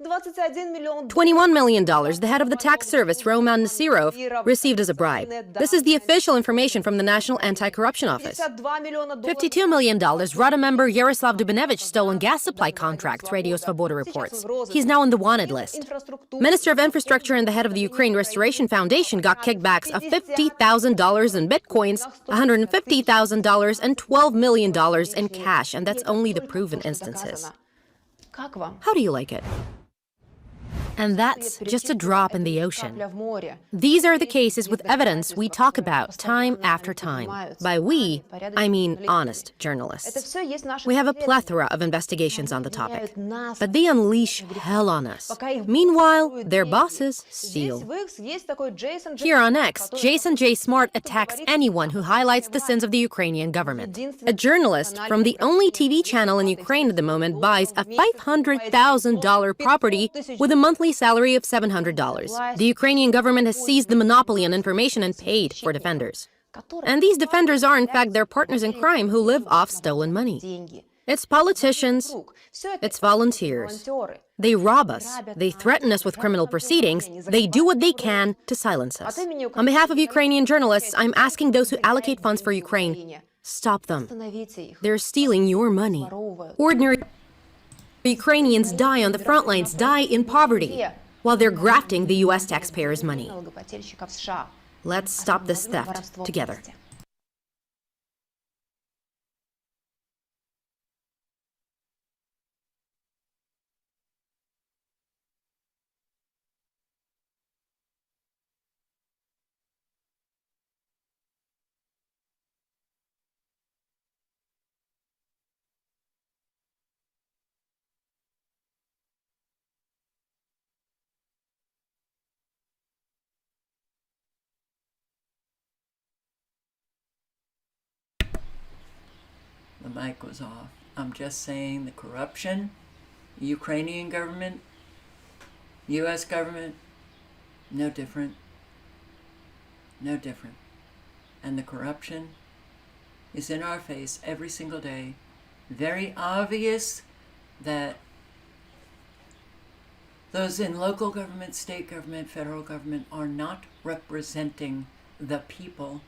$21 million the head of the tax service, Roman Nasirov, received as a bribe. This is the official information from the National Anti-Corruption Office. $52 million RADA member Yaroslav Dubinevich stolen gas supply contracts, Radio Svoboda reports. He's now on the wanted list. Minister of Infrastructure and the head of the Ukraine Restoration Foundation got kickbacks of $50,000 in bitcoins, $150,000 and $12 million in cash, and that's only the proven instances. How do you like it? And that's just a drop in the ocean. These are the cases with evidence we talk about time after time. By we, I mean honest journalists. We have a plethora of investigations on the topic, but they unleash hell on us. Meanwhile, their bosses steal. Here on X, Jason J. Smart attacks anyone who highlights the sins of the Ukrainian government. A journalist from the only TV channel in Ukraine at the moment buys a $500,000 property with a monthly salary of $700. The Ukrainian government has seized the monopoly on information and paid for defenders. And these defenders are, in fact, their partners in crime who live off stolen money. It's politicians, it's volunteers. They rob us, they threaten us with criminal proceedings, they do what they can to silence us. On behalf of Ukrainian journalists, I'm asking those who allocate funds for Ukraine, stop them. They're stealing your money. Ordinary Ukrainians die on the front lines, die in poverty, while they're grafting the U.S. taxpayers' money. Let's stop this theft together. mic was off. I'm just saying the corruption, Ukrainian government, U.S. government, no different. No different. And the corruption is in our face every single day. Very obvious that those in local government, state government, federal government are not representing the people.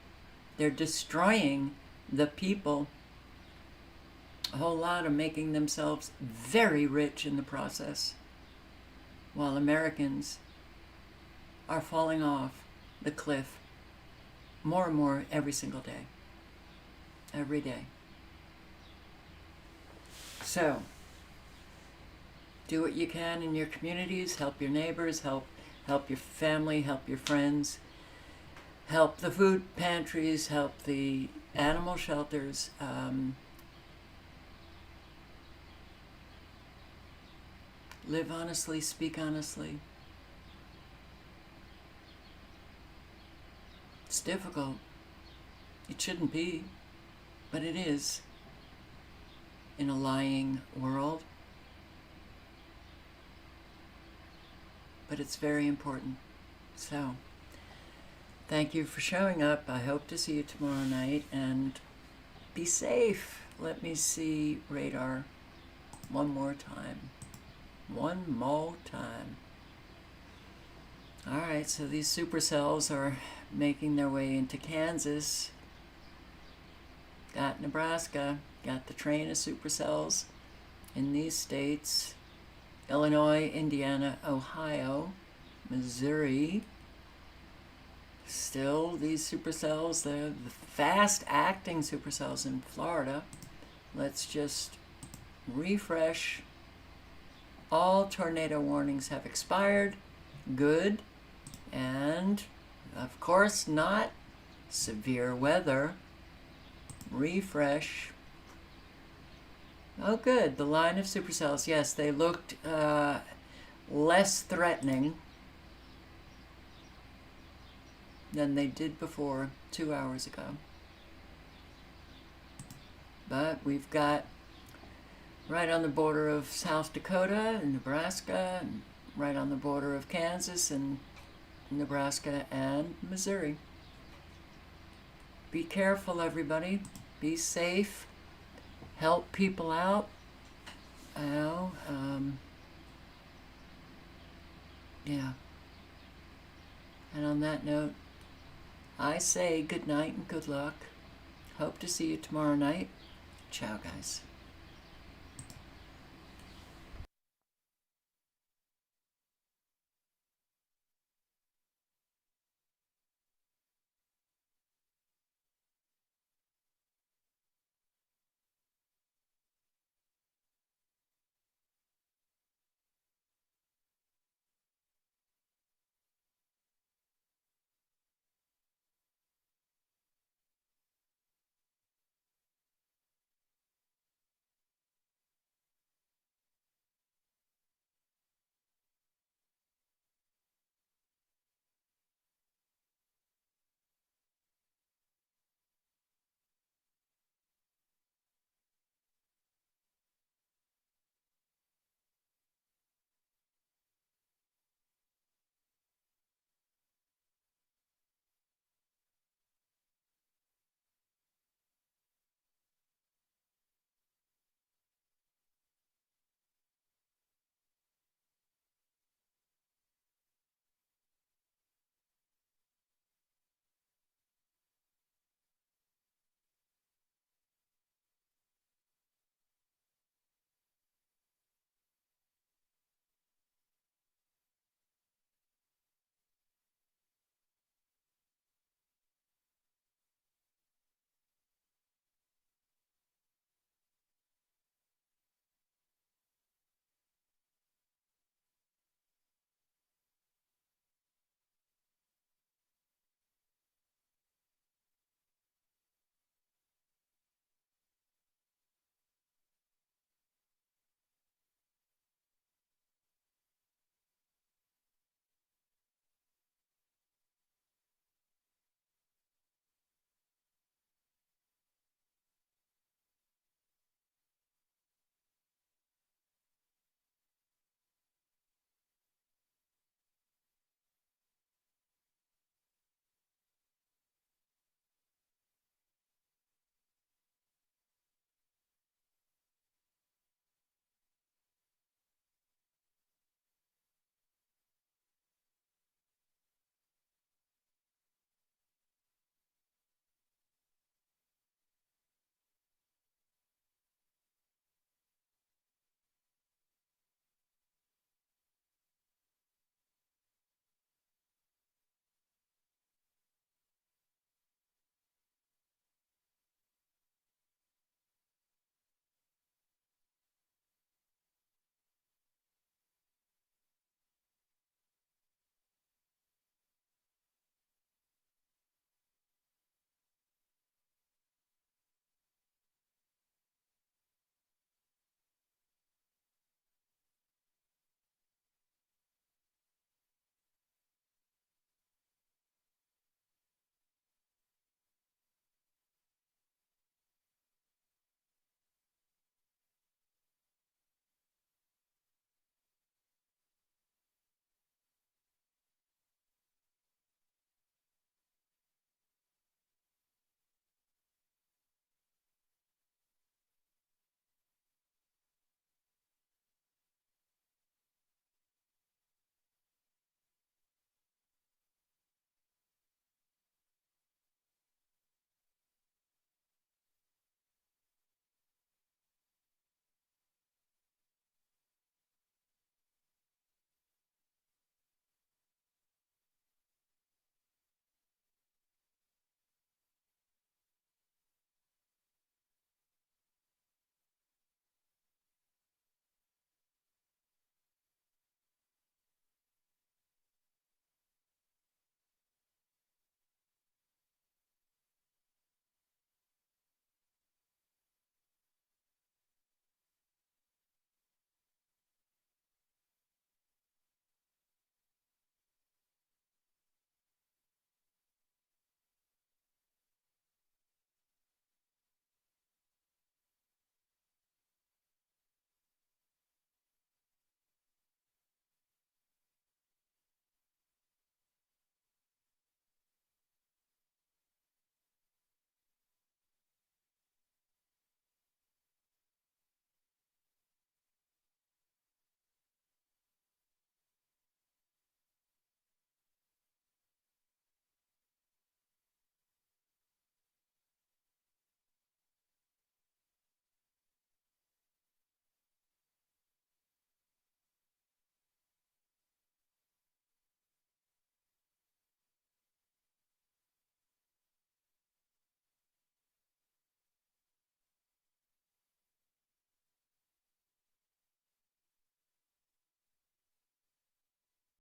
They're destroying the people. A whole lot of making themselves very rich in the process, while Americans are falling off the cliff more and more every single day. Every day. So, do what you can in your communities, help your neighbors, help your family, help your friends, help the food pantries, help the animal shelters. Live honestly, speak honestly. It's difficult. It shouldn't be, but it is in a lying world. But it's very important. So, thank you for showing up. I hope to see you tomorrow night, and be safe. Let me see radar one more time. One more time. Alright, so these supercells are making their way into Kansas. Got Nebraska. Got the train of supercells in these states. Illinois, Indiana, Ohio, Missouri. Still, these supercells, they're the fast-acting supercells in Florida. Let's just refresh. All tornado warnings have expired. Good. And, of course, not severe weather. Refresh. Oh, good. The line of supercells. Yes, they looked less threatening than they did before 2 hours ago. But we've got right on the border of South Dakota and Nebraska, and right on the border of Kansas and Nebraska and Missouri. Be careful, everybody. Be safe. Help people out. Yeah. And on that note, I say good night and good luck. Hope to see you tomorrow night. Ciao, guys.